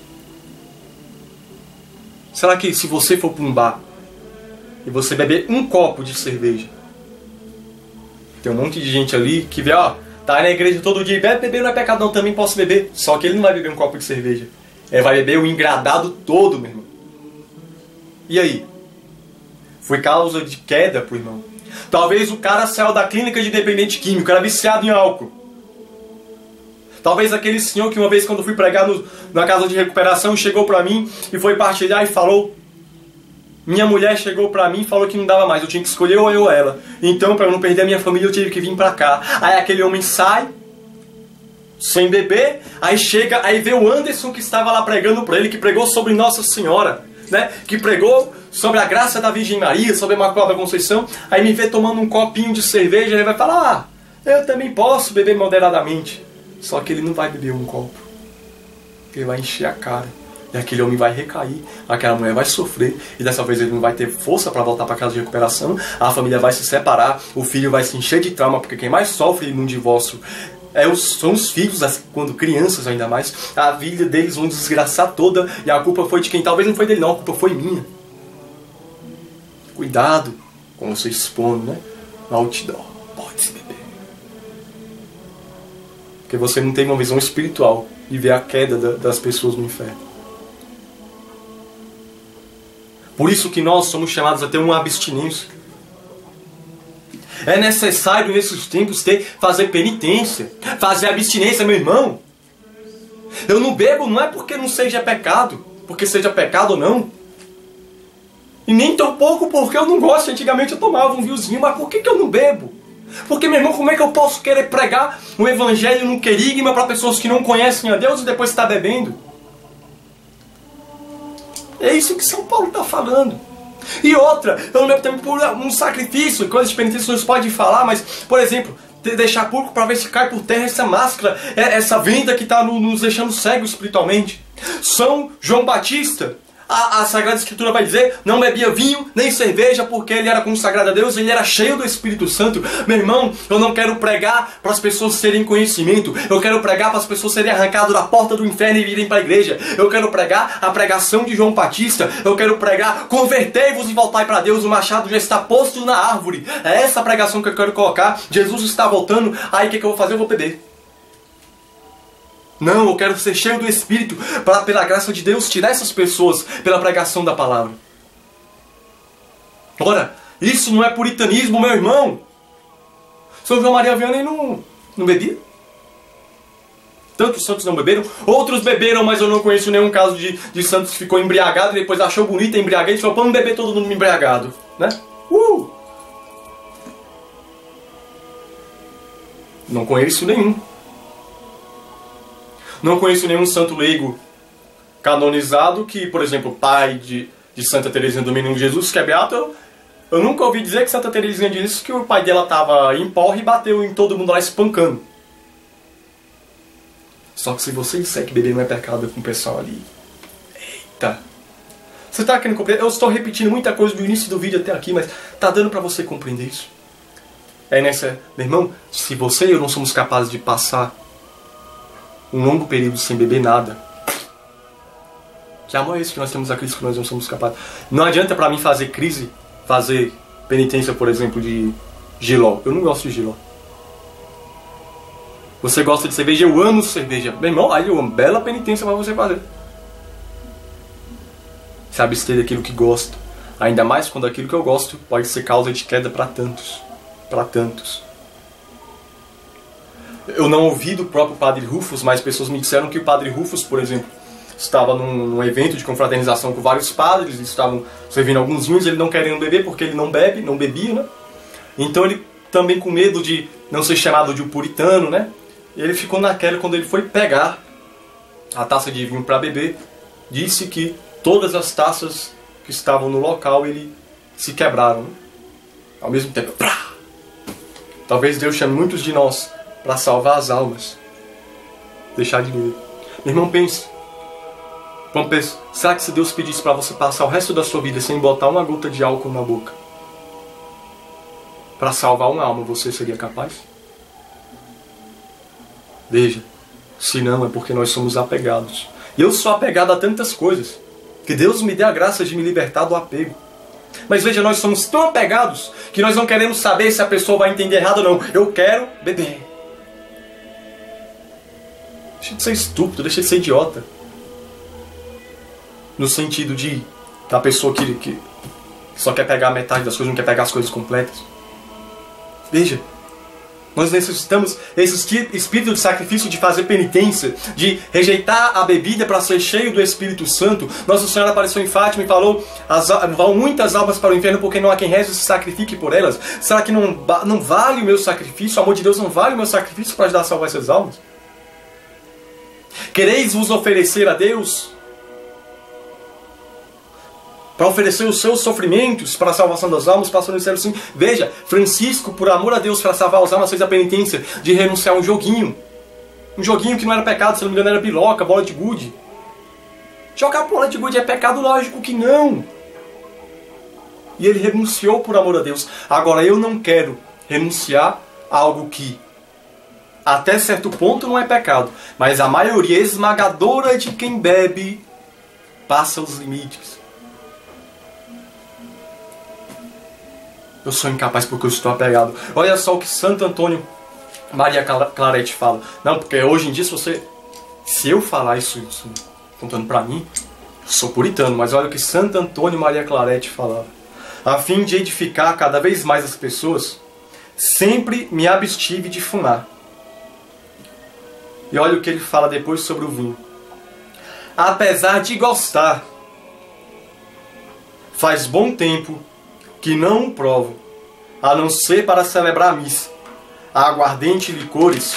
Será que se você for para um bar e você beber um copo de cerveja, tem um monte de gente ali que vê, tá na igreja todo dia e bebe, beber não é pecado não, também posso beber. Só que ele não vai beber um copo de cerveja. Ele vai beber o engradado todo, meu irmão. E aí? Foi causa de queda pro irmão. Talvez o cara saiu da clínica de dependente químico, era viciado em álcool. Talvez aquele senhor que uma vez quando fui pregar na casa de recuperação chegou pra mim e foi partilhar e falou, minha mulher chegou pra mim e falou que não dava mais, eu tinha que escolher ou eu ou ela. Então, pra não perder a minha família, eu tive que vir pra cá. Aí aquele homem sai, sem beber, aí chega, aí vê o Anderson que estava lá pregando pra ele, que pregou sobre Nossa Senhora, né? Que pregou sobre a graça da Virgem Maria, sobre a Imaculada Conceição. Aí me vê tomando um copinho de cerveja, ele vai falar, eu também posso beber moderadamente. Só que ele não vai beber um copo. Ele vai encher a cara. E aquele homem vai recair, aquela mulher vai sofrer, e dessa vez ele não vai ter força para voltar para casa de recuperação, a família vai se separar, o filho vai se encher de trauma, porque quem mais sofre num divórcio são os filhos, quando crianças ainda mais. A vida deles vão desgraçar toda, e a culpa foi de quem? Talvez não foi dele não, a culpa foi minha. Cuidado com você expondo, né? No outdoor, pode se beber. Porque você não tem uma visão espiritual de ver a queda das pessoas no inferno. Por isso que nós somos chamados a ter uma abstinência. É necessário nesses tempos fazer penitência, fazer abstinência, meu irmão. Eu não bebo, não é porque não seja pecado, porque seja pecado ou não. E nem tão pouco porque eu não gosto. Antigamente eu tomava um vinhozinho, mas por que eu não bebo? Porque, meu irmão, como é que eu posso querer pregar o evangelho num querigma para pessoas que não conhecem a Deus e depois estar bebendo? É isso que São Paulo está falando. E outra, eu não bebo também por um sacrifício, coisas de penitência não se pode falar, mas, por exemplo, deixar público para ver se cai por terra essa máscara, essa venda que está nos deixando cegos espiritualmente. São João Batista, a Sagrada Escritura vai dizer, não bebia vinho nem cerveja porque ele era consagrado a Deus, ele era cheio do Espírito Santo. Meu irmão, eu não quero pregar para as pessoas terem conhecimento, eu quero pregar para as pessoas serem arrancadas da porta do inferno e virem para a igreja. Eu quero pregar a pregação de João Batista, eu quero pregar, convertei-vos e voltai para Deus, o machado já está posto na árvore. É essa pregação que eu quero colocar, Jesus está voltando, aí o que eu vou fazer? Eu vou beber. Não, eu quero ser cheio do Espírito para, pela graça de Deus, tirar essas pessoas pela pregação da palavra. Ora, isso não é puritanismo, meu irmão. São João Maria Vianney não bebia. Tantos santos não beberam. Outros beberam, mas eu não conheço nenhum caso de santos que ficou embriagado e depois achou bonita a embriaguez e falou, vamos beber todo mundo embriagado. Né? Não conheço nenhum. Não conheço nenhum santo leigo canonizado que, por exemplo, pai de Santa Teresinha do Menino Jesus, que é beato, eu nunca ouvi dizer que Santa Teresinha disse que o pai dela estava em porra e bateu em todo mundo lá espancando. Só que se você disser que beber não é pecado com o pessoal ali... Eita! Você está querendo compreender? Eu estou repetindo muita coisa do início do vídeo até aqui, mas está dando para você compreender isso? Meu irmão, se você e eu não somos capazes de passar um longo período sem beber nada, que amor é esse que nós temos a Cristo que nós não somos capazes? Não adianta para mim fazer penitência, por exemplo, de Giló. Eu não gosto de Giló. Você gosta de cerveja? Eu amo cerveja. Meu irmão, aí uma bela penitência para você fazer. Se abster daquilo que gosta. Ainda mais quando aquilo que eu gosto pode ser causa de queda para tantos. Para tantos. Eu não ouvi do próprio Padre Rufus, mas pessoas me disseram que o Padre Rufus, por exemplo, estava num evento de confraternização com vários padres, eles estavam servindo alguns vinhos, ele não querendo beber porque ele não bebia, né? Então ele também com medo de não ser chamado de um puritano, né? Ele ficou naquela, quando ele foi pegar a taça de vinho para beber, disse que todas as taças que estavam no local ele se quebraram, né? Ao mesmo tempo, talvez Deus chame muitos de nós para salvar as almas. Deixar de beber. Meu irmão, pense. Será que se Deus pedisse para você passar o resto da sua vida sem botar uma gota de álcool na boca, para salvar uma alma, você seria capaz? Veja, se não é porque nós somos apegados. E eu sou apegado a tantas coisas, que Deus me dê a graça de me libertar do apego. Mas veja, nós somos tão apegados que nós não queremos saber se a pessoa vai entender errado ou não. Eu quero beber. Deixa de ser estúpido, deixa de ser idiota. No sentido da pessoa que só quer pegar metade das coisas, não quer pegar as coisas completas. Veja, nós necessitamos esse espírito de sacrifício, de fazer penitência, de rejeitar a bebida para ser cheio do Espírito Santo. Nossa Senhora apareceu em Fátima e falou, vão muitas almas para o inferno porque não há quem reze e se sacrifique por elas. Será que não vale o meu sacrifício? O amor de Deus não vale o meu sacrifício para ajudar a salvar essas almas? Quereis vos oferecer a Deus para oferecer os seus sofrimentos para a salvação das almas, passando no céu sim. Veja, Francisco, por amor a Deus, para salvar as almas, fez a penitência de renunciar a um joguinho. Um joguinho que não era pecado, se não me engano era biloca, bola de gude. Jogar bola de gude é pecado? Lógico que não. E ele renunciou por amor a Deus. Agora, eu não quero renunciar a algo que até certo ponto não é pecado, mas a maioria esmagadora de quem bebe passa os limites. Eu sou incapaz porque eu estou apegado. Olha só o que Santo Antônio Maria Claret fala. Não, porque hoje em dia se eu falar isso contando pra mim, eu sou puritano, mas olha o que Santo Antônio Maria Claret falava. A fim de edificar cada vez mais as pessoas, sempre me abstive de fumar. E olha o que ele fala depois sobre o vinho. Apesar de gostar, Faz bom tempo que não o provo, a não ser para celebrar a missa. A aguardente e licores,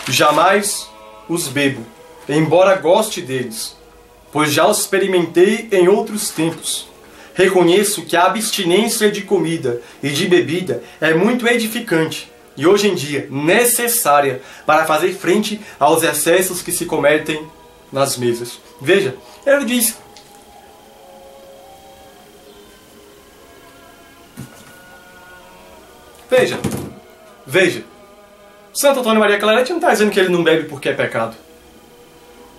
jamais os bebo, embora goste deles, pois já os experimentei em outros tempos. Reconheço que a abstinência de comida e de bebida é muito edificante e hoje em dia necessária para fazer frente aos excessos que se cometem nas mesas. Veja, ele diz: Veja, Santo Antônio Maria Claret não está dizendo que ele não bebe porque é pecado.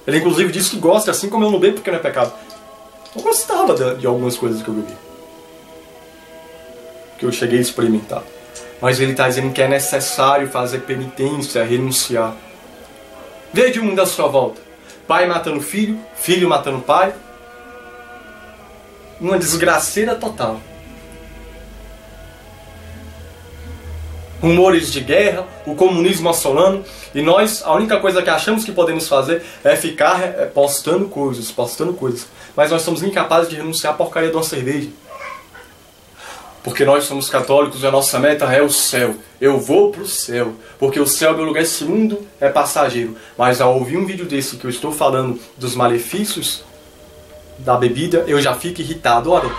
Ele inclusive diz que gosta, assim como eu não bebo porque não é pecado. Eu gostava de algumas coisas que eu bebi, que eu cheguei a experimentar. Mas ele está dizendo que é necessário fazer penitência, renunciar. Veja o mundo à sua volta. Pai matando filho, filho matando pai. Uma desgraceira total. Rumores de guerra, o comunismo assolando, e nós, a única coisa que achamos que podemos fazer é ficar postando coisas. Mas nós somos incapazes de renunciar à porcaria de uma cerveja. Porque nós somos católicos e a nossa meta é o céu. Eu vou pro céu, porque o céu é meu lugar, esse mundo é passageiro. Mas ao ouvir um vídeo desse que eu estou falando dos malefícios da bebida, eu já fico irritado. Olha,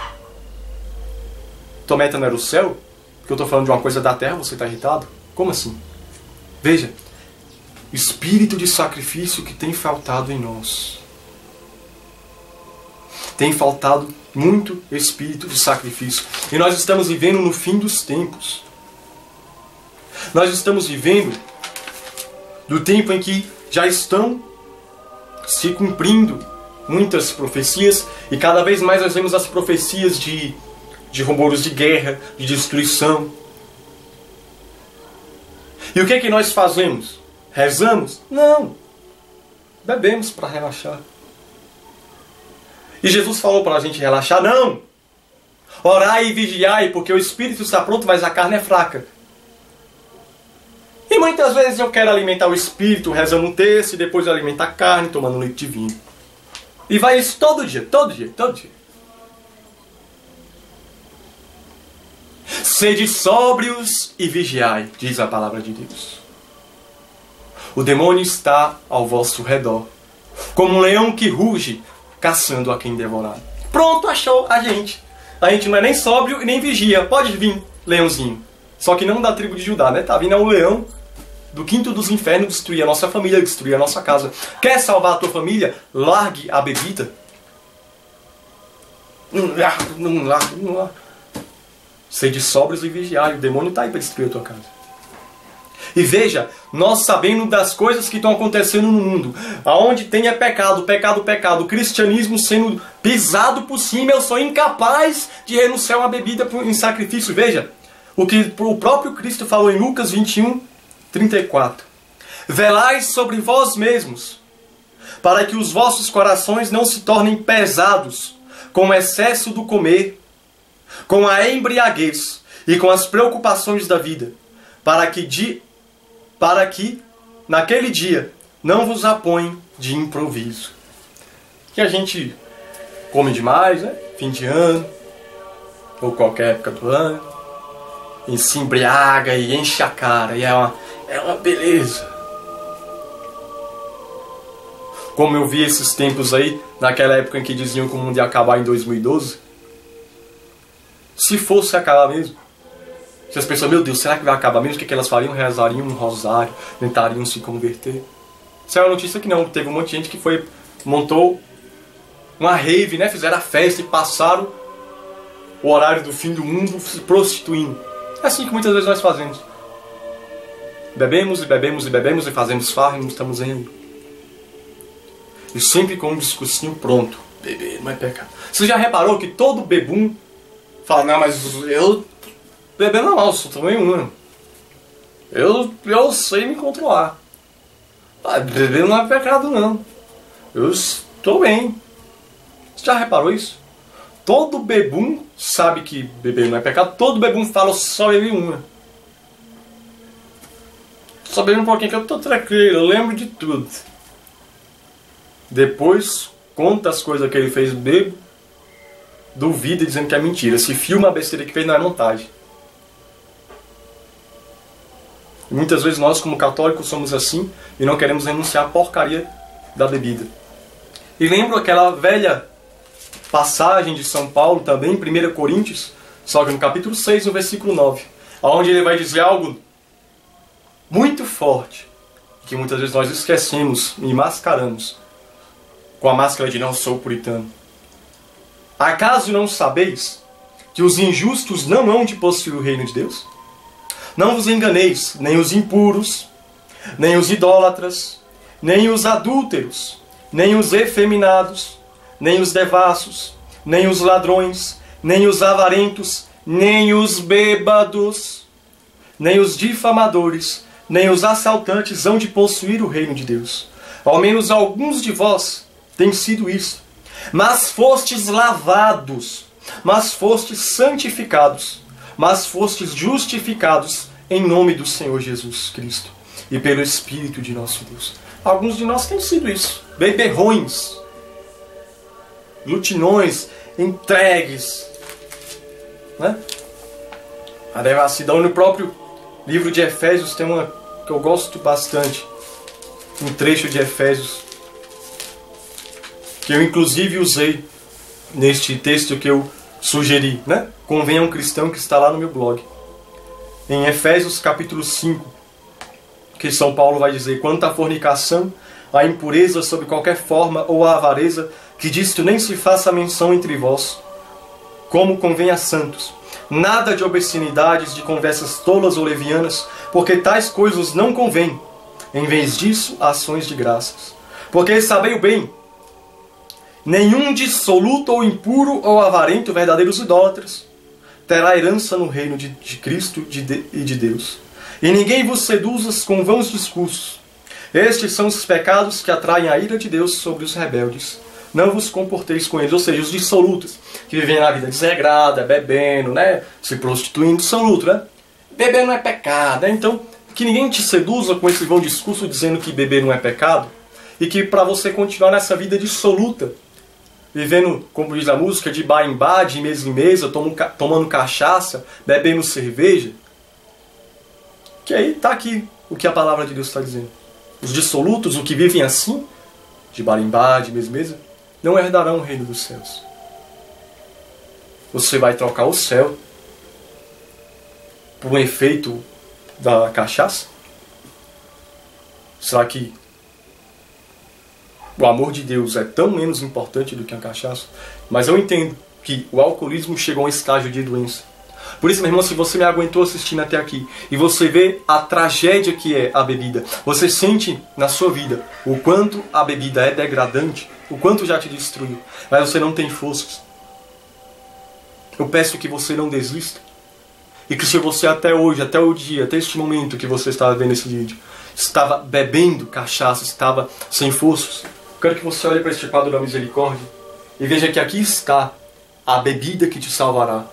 tua meta não era o céu? Porque eu estou falando de uma coisa da terra, você está irritado? Como assim? Veja, espírito de sacrifício que tem faltado em nós. Tem faltado muito espírito de sacrifício. E nós estamos vivendo no fim dos tempos. Nós estamos vivendo do tempo em que já estão se cumprindo muitas profecias, e cada vez mais nós vemos as profecias de rumores de guerra, de destruição. E o que é que nós fazemos? Rezamos? Não. Bebemos para relaxar. E Jesus falou para a gente relaxar? Não. Orai e vigiai, porque o espírito está pronto, mas a carne é fraca. E muitas vezes eu quero alimentar o espírito rezando um terço, e depois alimentar a carne tomando leite de vinho. E vai isso todo dia. Sede sóbrios e vigiai, diz a palavra de Deus. O demônio está ao vosso redor, como um leão que ruge, caçando a quem devorar. Pronto, achou a gente. A gente não é nem sóbrio e nem vigia. Pode vir, leãozinho. Só que não da tribo de Judá, né? Tá vindo o leão do quinto dos infernos destruir a nossa família, destruir a nossa casa. Quer salvar a tua família? Largue a bebida. Não largue. Sede sóbrios e vigiai. O demônio está aí para destruir a tua casa. E veja, nós sabendo das coisas que estão acontecendo no mundo, aonde tem é pecado, o cristianismo sendo pisado por cima, eu sou incapaz de renunciar a uma bebida em sacrifício. Veja, o que o próprio Cristo falou em Lucas 21:34. Velai sobre vós mesmos, para que os vossos corações não se tornem pesados com o excesso do comer, com a embriaguez e com as preocupações da vida, para que naquele dia não vos apoiem de improviso. Que a gente come demais, né? Fim de ano, ou qualquer época do ano, e se embriaga e enche a cara, e é uma beleza. Como eu vi esses tempos aí, naquela época em que diziam que o mundo ia acabar em 2012, se fosse acabar mesmo, se as pessoas, meu Deus, será que vai acabar mesmo? O que elas fariam? Rezariam um rosário, tentariam se converter. Isso é uma notícia que não, teve um monte de gente que montou uma rave, né? Fizeram a festa e passaram o horário do fim do mundo se prostituindo. É assim que muitas vezes nós fazemos. Bebemos e fazemos farra e não estamos indo. E sempre com um discursinho pronto. Beber não é pecado. Você já reparou que todo bebum fala, não, mas eu beber não, eu só tomei uma. Eu sei me controlar. Beber não é pecado não. Eu estou bem. Você já reparou isso? Todo bebum sabe que beber não é pecado. Todo bebum fala, só bebi uma. Só bebi um pouquinho que eu tô tranquilo, eu lembro de tudo. Depois conta as coisas que ele fez bebo duvida dizendo que é mentira. Se filma a besteira que fez, não é montagem. E muitas vezes nós, como católicos, somos assim e não queremos renunciar à porcaria da bebida. E lembro aquela velha passagem de São Paulo também, em 1 Coríntios, só que no capítulo 6, no versículo 9, onde ele vai dizer algo muito forte, que muitas vezes nós esquecemos e mascaramos com a máscara de não sou puritano. Acaso não sabeis que os injustos não hão de possuir o reino de Deus? Não vos enganeis, nem os impuros, nem os idólatras, nem os adúlteros, nem os efeminados, nem os devassos, nem os ladrões, nem os avarentos, nem os bêbados, nem os difamadores, nem os assaltantes hão de possuir o reino de Deus. Ao menos alguns de vós têm sido isso. Mas fostes lavados, mas fostes santificados, mas fostes justificados em nome do Senhor Jesus Cristo e pelo Espírito de nosso Deus. Alguns de nós têm sido isso. Beberrões, glutinões, entregues, né? A devassidão. No próprio livro de Efésios tem uma que eu gosto bastante, um trecho de Efésios que eu inclusive usei neste texto que eu sugeri, né? Convenha a um cristão, que está lá no meu blog. Em Efésios capítulo 5, que São Paulo vai dizer: quanto à fornicação, à impureza sob qualquer forma ou à avareza, que disto nem se faça menção entre vós, como convém a santos. Nada de obscenidades, de conversas tolas ou levianas, porque tais coisas não convêm. Em vez disso, ações de graças. Porque sabei bem, nenhum dissoluto ou impuro ou avarento, verdadeiros idólatras, terá herança no reino de Cristo e de Deus. E ninguém vos seduza com vãos discursos. Estes são os pecados que atraem a ira de Deus sobre os rebeldes. Não vos comporteis com eles, ou seja, os dissolutos, que vivem na vida desregrada, bebendo, né, se prostituindo, dissoluto, né? Beber não é pecado, né? Então, que ninguém te seduza com esse vão discurso dizendo que beber não é pecado, e que para você continuar nessa vida dissoluta, vivendo, como diz a música, de bar em bar, de mesa em mesa, tomando cachaça, bebendo cerveja, que aí está aqui o que a palavra de Deus está dizendo. Os dissolutos, os que vivem assim, de bar em bar, de mesa em mesa, não herdarão o reino dos céus. Você vai trocar o céu por um efeito da cachaça? Será que o amor de Deus é tão menos importante do que a cachaça? Mas eu entendo que o alcoolismo chegou a um estágio de doença. Por isso, meu irmão, se você me aguentou assistindo até aqui e você vê a tragédia que é a bebida, você sente na sua vida o quanto a bebida é degradante, o quanto já te destruiu, mas você não tem forças, eu peço que você não desista. E que se você até hoje, até o dia, até este momento que você estava vendo esse vídeo, estava bebendo cachaça, estava sem forças, quero que você olhe para este quadro da misericórdia e veja que aqui está a bebida que te salvará.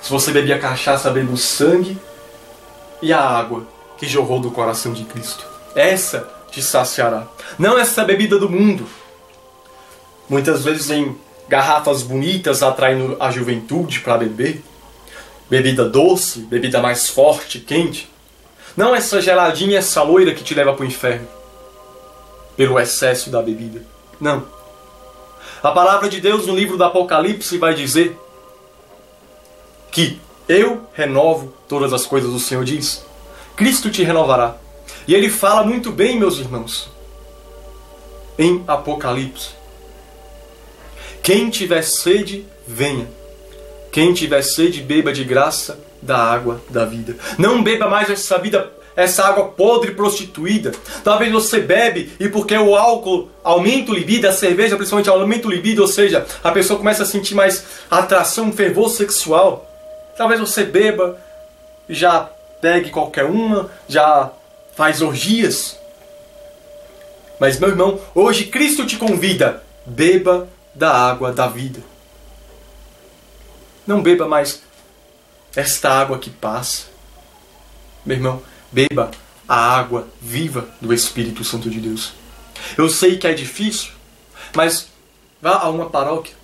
Se você bebia cachaça, bebendo o sangue e a água que jorrou do coração de Cristo, essa te saciará. Não essa bebida do mundo, muitas vezes em garrafas bonitas atraindo a juventude para beber, bebida doce, bebida mais forte, quente. Não essa geladinha, essa loira que te leva para o inferno pelo excesso da bebida. Não. A palavra de Deus no livro do Apocalipse vai dizer que eu renovo todas as coisas, o Senhor diz. Cristo te renovará. E ele fala muito bem, meus irmãos, em Apocalipse. Quem tiver sede, venha. Quem tiver sede, beba de graça da água da vida. Não beba mais essa água podre, prostituída. Talvez você bebe e porque o álcool aumenta o libido, a cerveja principalmente aumenta o libido, ou seja, a pessoa começa a sentir mais atração, um fervor sexual. Talvez você beba, já pegue qualquer uma, já faz orgias. Mas, meu irmão, hoje Cristo te convida, beba da água da vida. Não beba mais esta água que passa. Meu irmão, beba a água viva do Espírito Santo de Deus. Eu sei que é difícil, mas vá a uma paróquia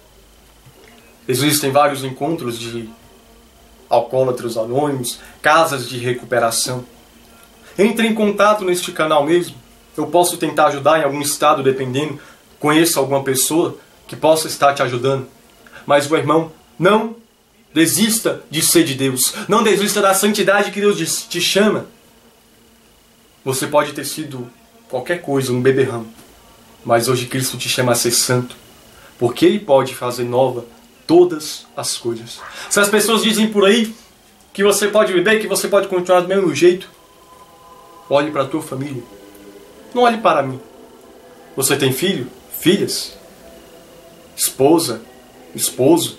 Existem vários encontros de alcoólatras anônimos, casas de recuperação. Entre em contato neste canal mesmo. Eu posso tentar ajudar em algum estado, dependendo. Conheça alguma pessoa que possa estar te ajudando. Mas, meu irmão, não desista de ser de Deus. Não desista da santidade que Deus te chama. Você pode ter sido qualquer coisa, um beberrão. Mas hoje Cristo te chama a ser santo. Porque Ele pode fazer nova todas as coisas. Se as pessoas dizem por aí que você pode beber, que você pode continuar do mesmo jeito, olhe para a tua família. Não olhe para mim. Você tem filho? Filhas? Esposa? Esposo?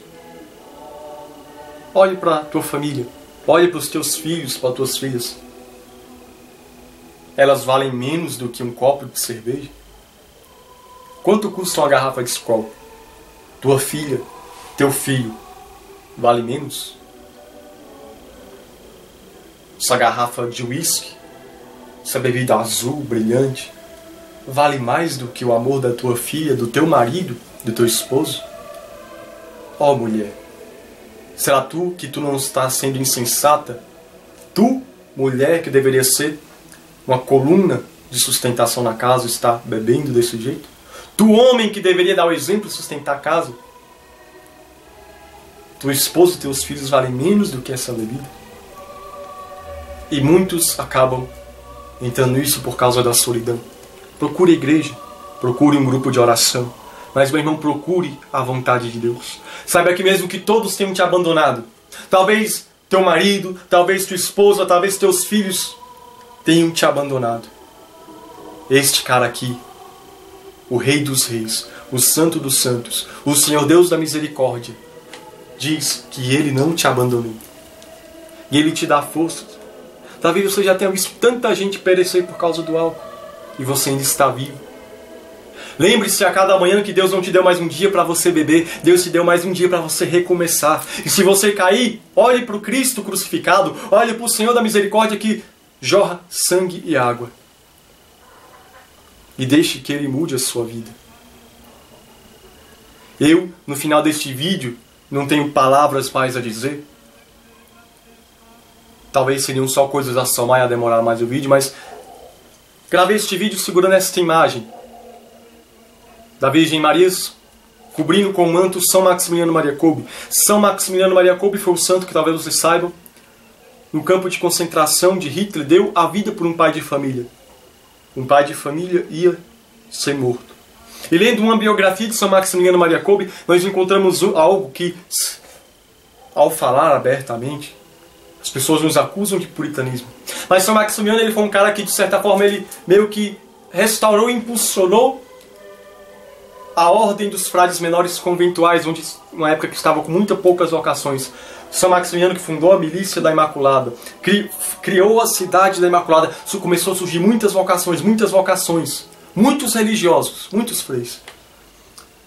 Olhe para a tua família. Olhe para os teus filhos, para as tuas filhas. Elas valem menos do que um copo de cerveja? Quanto custa uma garrafa de Skol? Tua filha, teu filho, vale menos? Essa garrafa de uísque, essa bebida azul, brilhante, vale mais do que o amor da tua filha, do teu marido, do teu esposo? Ó mulher, será que tu não estás sendo insensata? Tu, mulher que deveria ser uma coluna de sustentação na casa, está bebendo desse jeito? Tu, homem que deveria dar o exemplo e sustentar a casa? Tua esposa e teus filhos valem menos do que essa bebida? E muitos acabam entrando nisso por causa da solidão. Procure a igreja, procure um grupo de oração. Mas, meu irmão, procure a vontade de Deus. Saiba que mesmo que todos tenham te abandonado, talvez teu marido, talvez tua esposa, talvez teus filhos tenham te abandonado. Este cara aqui, o Rei dos Reis, o Santo dos Santos, o Senhor Deus da Misericórdia, diz que Ele não te abandonou. E Ele te dá forças. Talvez você já tenha visto tanta gente perecer por causa do álcool. E você ainda está vivo. Lembre-se a cada manhã que Deus não te deu mais um dia para você beber. Deus te deu mais um dia para você recomeçar. E se você cair, olhe para o Cristo crucificado. Olhe para o Senhor da Misericórdia que jorra sangue e água. E deixe que Ele mude a sua vida. Eu, no final deste vídeo, não tenho palavras mais a dizer. Talvez seriam só coisas a somar e a demorar mais o vídeo, mas gravei este vídeo segurando esta imagem da Virgem Maria cobrindo com o manto São Maximiliano Maria Kolbe. São Maximiliano Maria Kolbe foi o santo que talvez vocês saibam, no campo de concentração de Hitler, deu a vida por um pai de família. Um pai de família ia ser morto. E lendo uma biografia de São Maximiliano Maria Kolbe, nós encontramos algo que, ao falar abertamente, as pessoas nos acusam de puritanismo. Mas São Maximiliano, ele foi um cara que, de certa forma, ele meio que restaurou e impulsionou a ordem dos frades menores conventuais, onde, uma época que estava com muitas poucas vocações. São Maximiliano, que fundou a milícia da Imaculada, criou a cidade da Imaculada. Começou a surgir muitas vocações, muitos religiosos, muitos freis.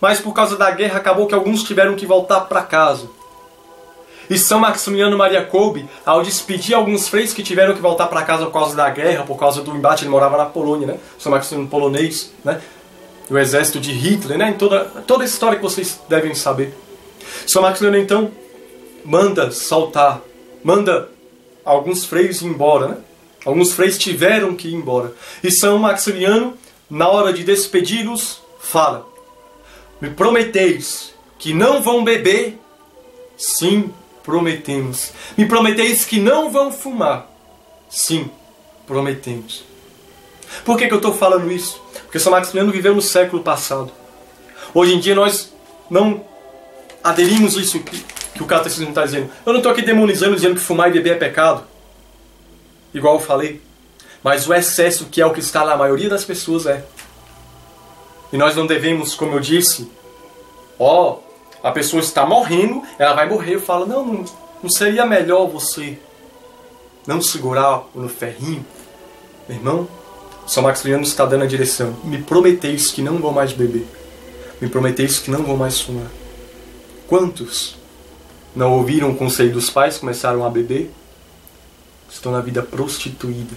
Mas por causa da guerra, acabou que alguns tiveram que voltar para casa. E São Maximiliano Maria Kolbe, ao despedir alguns freis que tiveram que voltar para casa por causa da guerra, por causa do embate, ele morava na Polônia, né? São Maximiliano polonês, né? O exército de Hitler, né? Toda a história que vocês devem saber. São Maximiliano, então, manda alguns freis ir embora, né? Alguns freis tiveram que ir embora. E São Maximiliano, na hora de despedi-los, fala: me prometeis que não vão beber? Sim, prometemos. Me prometeis que não vão fumar? Sim, prometemos. Por que eu estou falando isso? Porque São Maximiliano viveu no século passado. Hoje em dia nós não aderimos isso que o catecismo está dizendo. Eu não estou aqui demonizando, dizendo que fumar e beber é pecado, igual eu falei. Mas o excesso, que é o que está na maioria das pessoas, é. E nós não devemos, como eu disse, a pessoa está morrendo, ela vai morrer. Eu falo, não seria melhor você não segurar no ferrinho? Meu irmão, São Maximiliano está dando a direção. Me prometeis que não vou mais beber. Me prometeis que não vou mais fumar. Quantos não ouviram o conselho dos pais, começaram a beber? Estão na vida prostituída.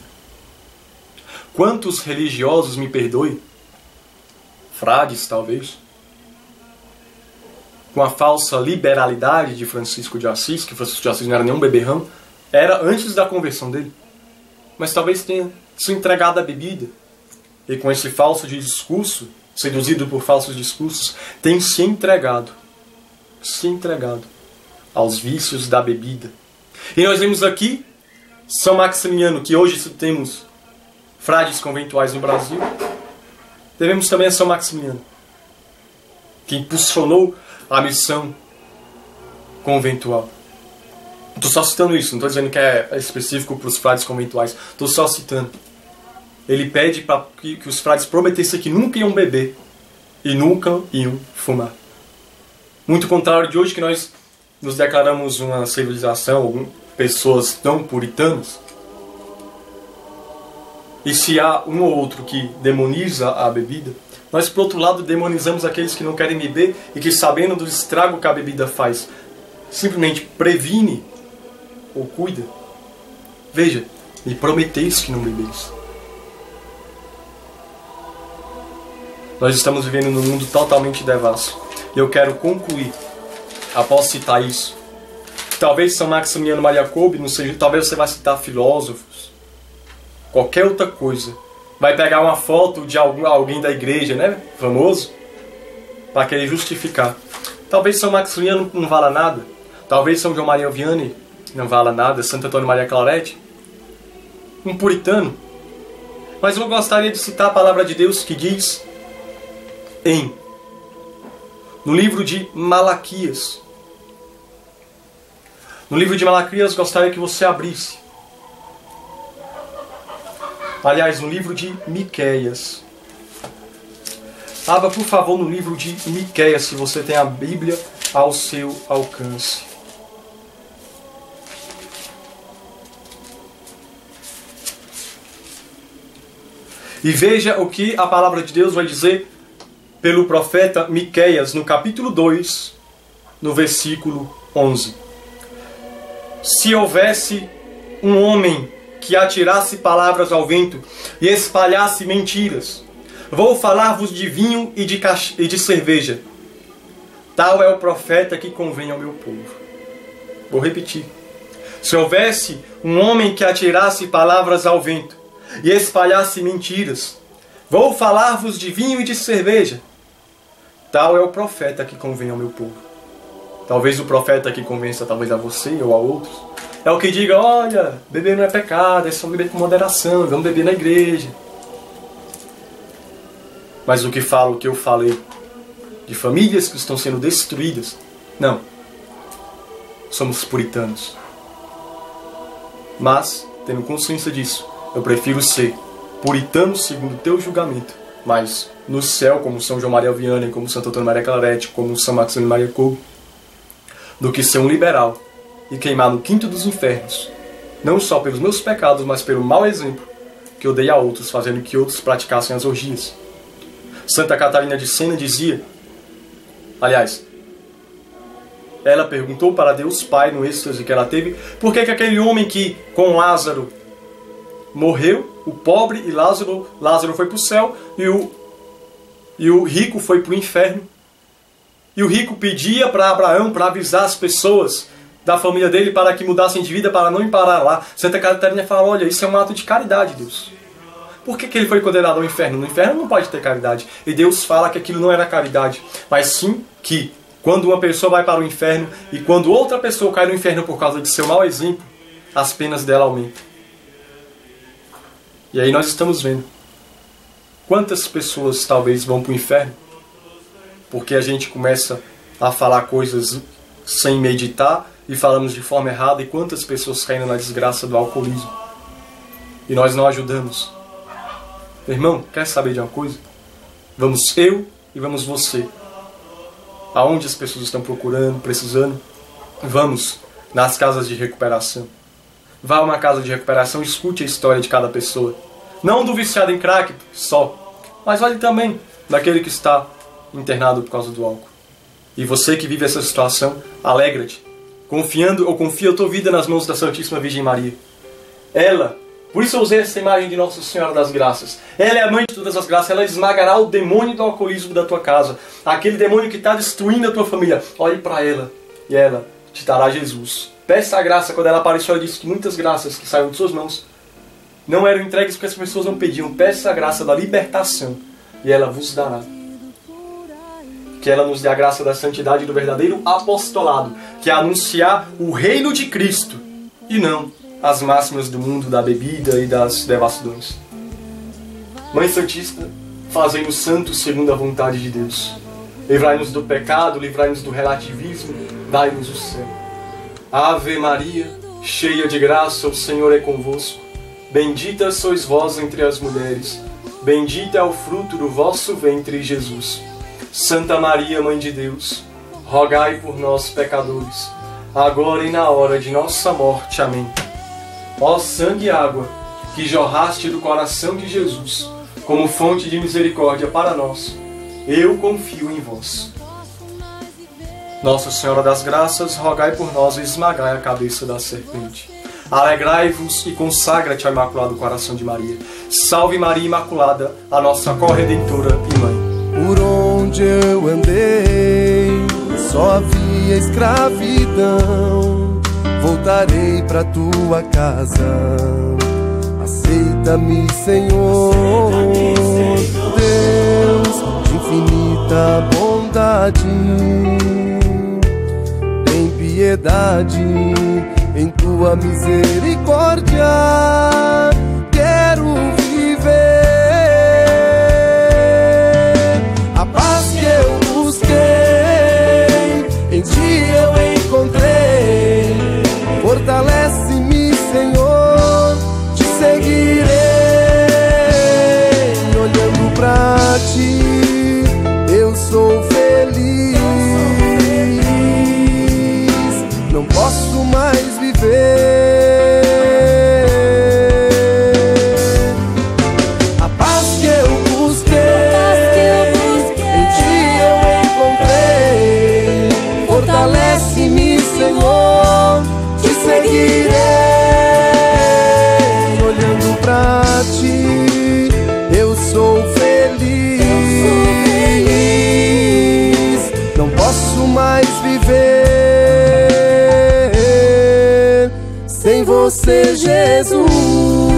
Quantos religiosos, me perdoe, frades talvez, com a falsa liberalidade de Francisco de Assis, que Francisco de Assis não era nenhum beberrão, era antes da conversão dele. Mas talvez tenha se entregado à bebida, e com esse falso discurso, seduzido por falsos discursos, tem se entregado aos vícios da bebida. E nós vemos aqui São Maximiano, que hoje temos frades conventuais no Brasil. Devemos também a São Maximiano, que impulsionou a missão conventual. Estou só citando isso, não estou dizendo que é específico para os frades conventuais. Estou só citando. Ele pede para que os frades prometessem que nunca iam beber e nunca iam fumar. Muito contrário de hoje, que nós nos declaramos uma civilização, pessoas tão puritanas. E se há um ou outro que demoniza a bebida, nós, por outro lado, demonizamos aqueles que não querem beber e que, sabendo do estrago que a bebida faz, simplesmente previne ou cuida. Veja, me prometeis que não bebeis. Nós estamos vivendo num mundo totalmente devasso. E eu quero concluir, após citar isso. Talvez São Maximiano Maria Kolbe, não seja, talvez você vai citar filósofos, qualquer outra coisa. Vai pegar uma foto de alguém da igreja, né, famoso, para querer justificar. Talvez São Maximiano não vala nada. Talvez São João Maria Vianney não vala nada. Santo Antônio Maria Claret, um puritano. Mas eu gostaria de citar a palavra de Deus que diz no livro de Malaquias. No livro de Malaquias, gostaria que você abrisse. Aliás, no livro de Miqueias. Abra, por favor, no livro de Miqueias, se você tem a Bíblia ao seu alcance. E veja o que a palavra de Deus vai dizer pelo profeta Miqueias, no capítulo 2, no versículo 11. Se houvesse um homem que atirasse palavras ao vento e espalhasse mentiras, vou falar-vos de vinho e de cerveja. Tal é o profeta que convém ao meu povo. Vou repetir. Se houvesse um homem que atirasse palavras ao vento e espalhasse mentiras, vou falar-vos de vinho e de cerveja. Tal é o profeta que convém ao meu povo. Talvez o profeta que convença talvez a você ou a outros é o que diga: olha, beber não é pecado, é só beber com moderação, vamos beber na igreja. Mas o que falo, o que eu falei de famílias que estão sendo destruídas, não. Somos puritanos. Mas, tendo consciência disso, eu prefiro ser puritano segundo o teu julgamento, mas no céu, como São João Maria Vianney, como Santo Antônio Maria Claret, como São Maximiano Maria Kolbe, do que ser um liberal e queimar no quinto dos infernos, não só pelos meus pecados, mas pelo mau exemplo que eu dei a outros, fazendo que outros praticassem as orgias. Santa Catarina de Sena dizia, aliás, ela perguntou para Deus Pai, no êxtase que ela teve, por que aquele homem que com Lázaro morreu, o pobre, e Lázaro foi para o céu, e o rico foi para o inferno. E o rico pedia para Abraão para avisar as pessoas da família dele para que mudassem de vida, para não ir parar lá. Santa Catarina fala, olha, isso é um ato de caridade, Deus. Por que ele foi condenado ao inferno? No inferno não pode ter caridade. E Deus fala que aquilo não era caridade, mas sim que quando uma pessoa vai para o inferno e quando outra pessoa cai no inferno por causa de seu mau exemplo, as penas dela aumentam. E aí nós estamos vendo quantas pessoas talvez vão para o inferno porque a gente começa a falar coisas sem meditar e falamos de forma errada, e quantas pessoas caindo na desgraça do alcoolismo. E nós não ajudamos. Irmão, quer saber de uma coisa? Vamos eu e vamos você. Aonde as pessoas estão procurando, precisando, vamos nas casas de recuperação. Vá a uma casa de recuperação e escute a história de cada pessoa. Não do viciado em crack só, mas olhe também daquele que está internado por causa do álcool. E você que vive essa situação, alegra-te. Confia a tua vida nas mãos da Santíssima Virgem Maria. Ela Por isso eu usei essa imagem de Nossa Senhora das Graças. Ela é a mãe de todas as graças, ela esmagará o demônio do alcoolismo da tua casa. Aquele demônio que está destruindo a tua família. Olhe para ela e ela te dará Jesus. Peça a graça. Quando ela apareceu, ela disse que muitas graças que saíram de suas mãos não eram entregues porque as pessoas não pediam. Peça a graça da libertação e ela vos dará. Que ela nos dê a graça da santidade e do verdadeiro apostolado, que é anunciar o reino de Cristo e não as máximas do mundo, da bebida e das devassidões. Mãe Santíssima, fazei-nos santos segundo a vontade de Deus. Livrai-nos do pecado, livrai-nos do relativismo, dai-nos o céu. Ave Maria, cheia de graça, o Senhor é convosco. Bendita sois vós entre as mulheres, bendito é o fruto do vosso ventre, Jesus. Santa Maria, Mãe de Deus, rogai por nós, pecadores, agora e na hora de nossa morte. Amém. Ó sangue e água, que jorraste do coração de Jesus, como fonte de misericórdia para nós, eu confio em vós. Nossa Senhora das Graças, rogai por nós e esmagai a cabeça da serpente. Alegrai-vos e consagra-te ao Imaculado Coração de Maria. Salve Maria Imaculada, a nossa corredentora e mãe. Por onde eu andei, só havia escravidão. Voltarei pra tua casa, aceita-me, Senhor. Deus de infinita bondade, em piedade, em tua misericórdia, quero viver a paz que eu busquei, em ti eu encontrei. Fortalece-me, Senhor, te seguirei, olhando pra ti, eu sou feliz, não posso mais viver. A paz que eu busquei, em ti eu encontrei. Fortalece-me, Senhor, te seguirei, olhando pra ti, eu sou feliz, não posso mais viver sem você, Jesus.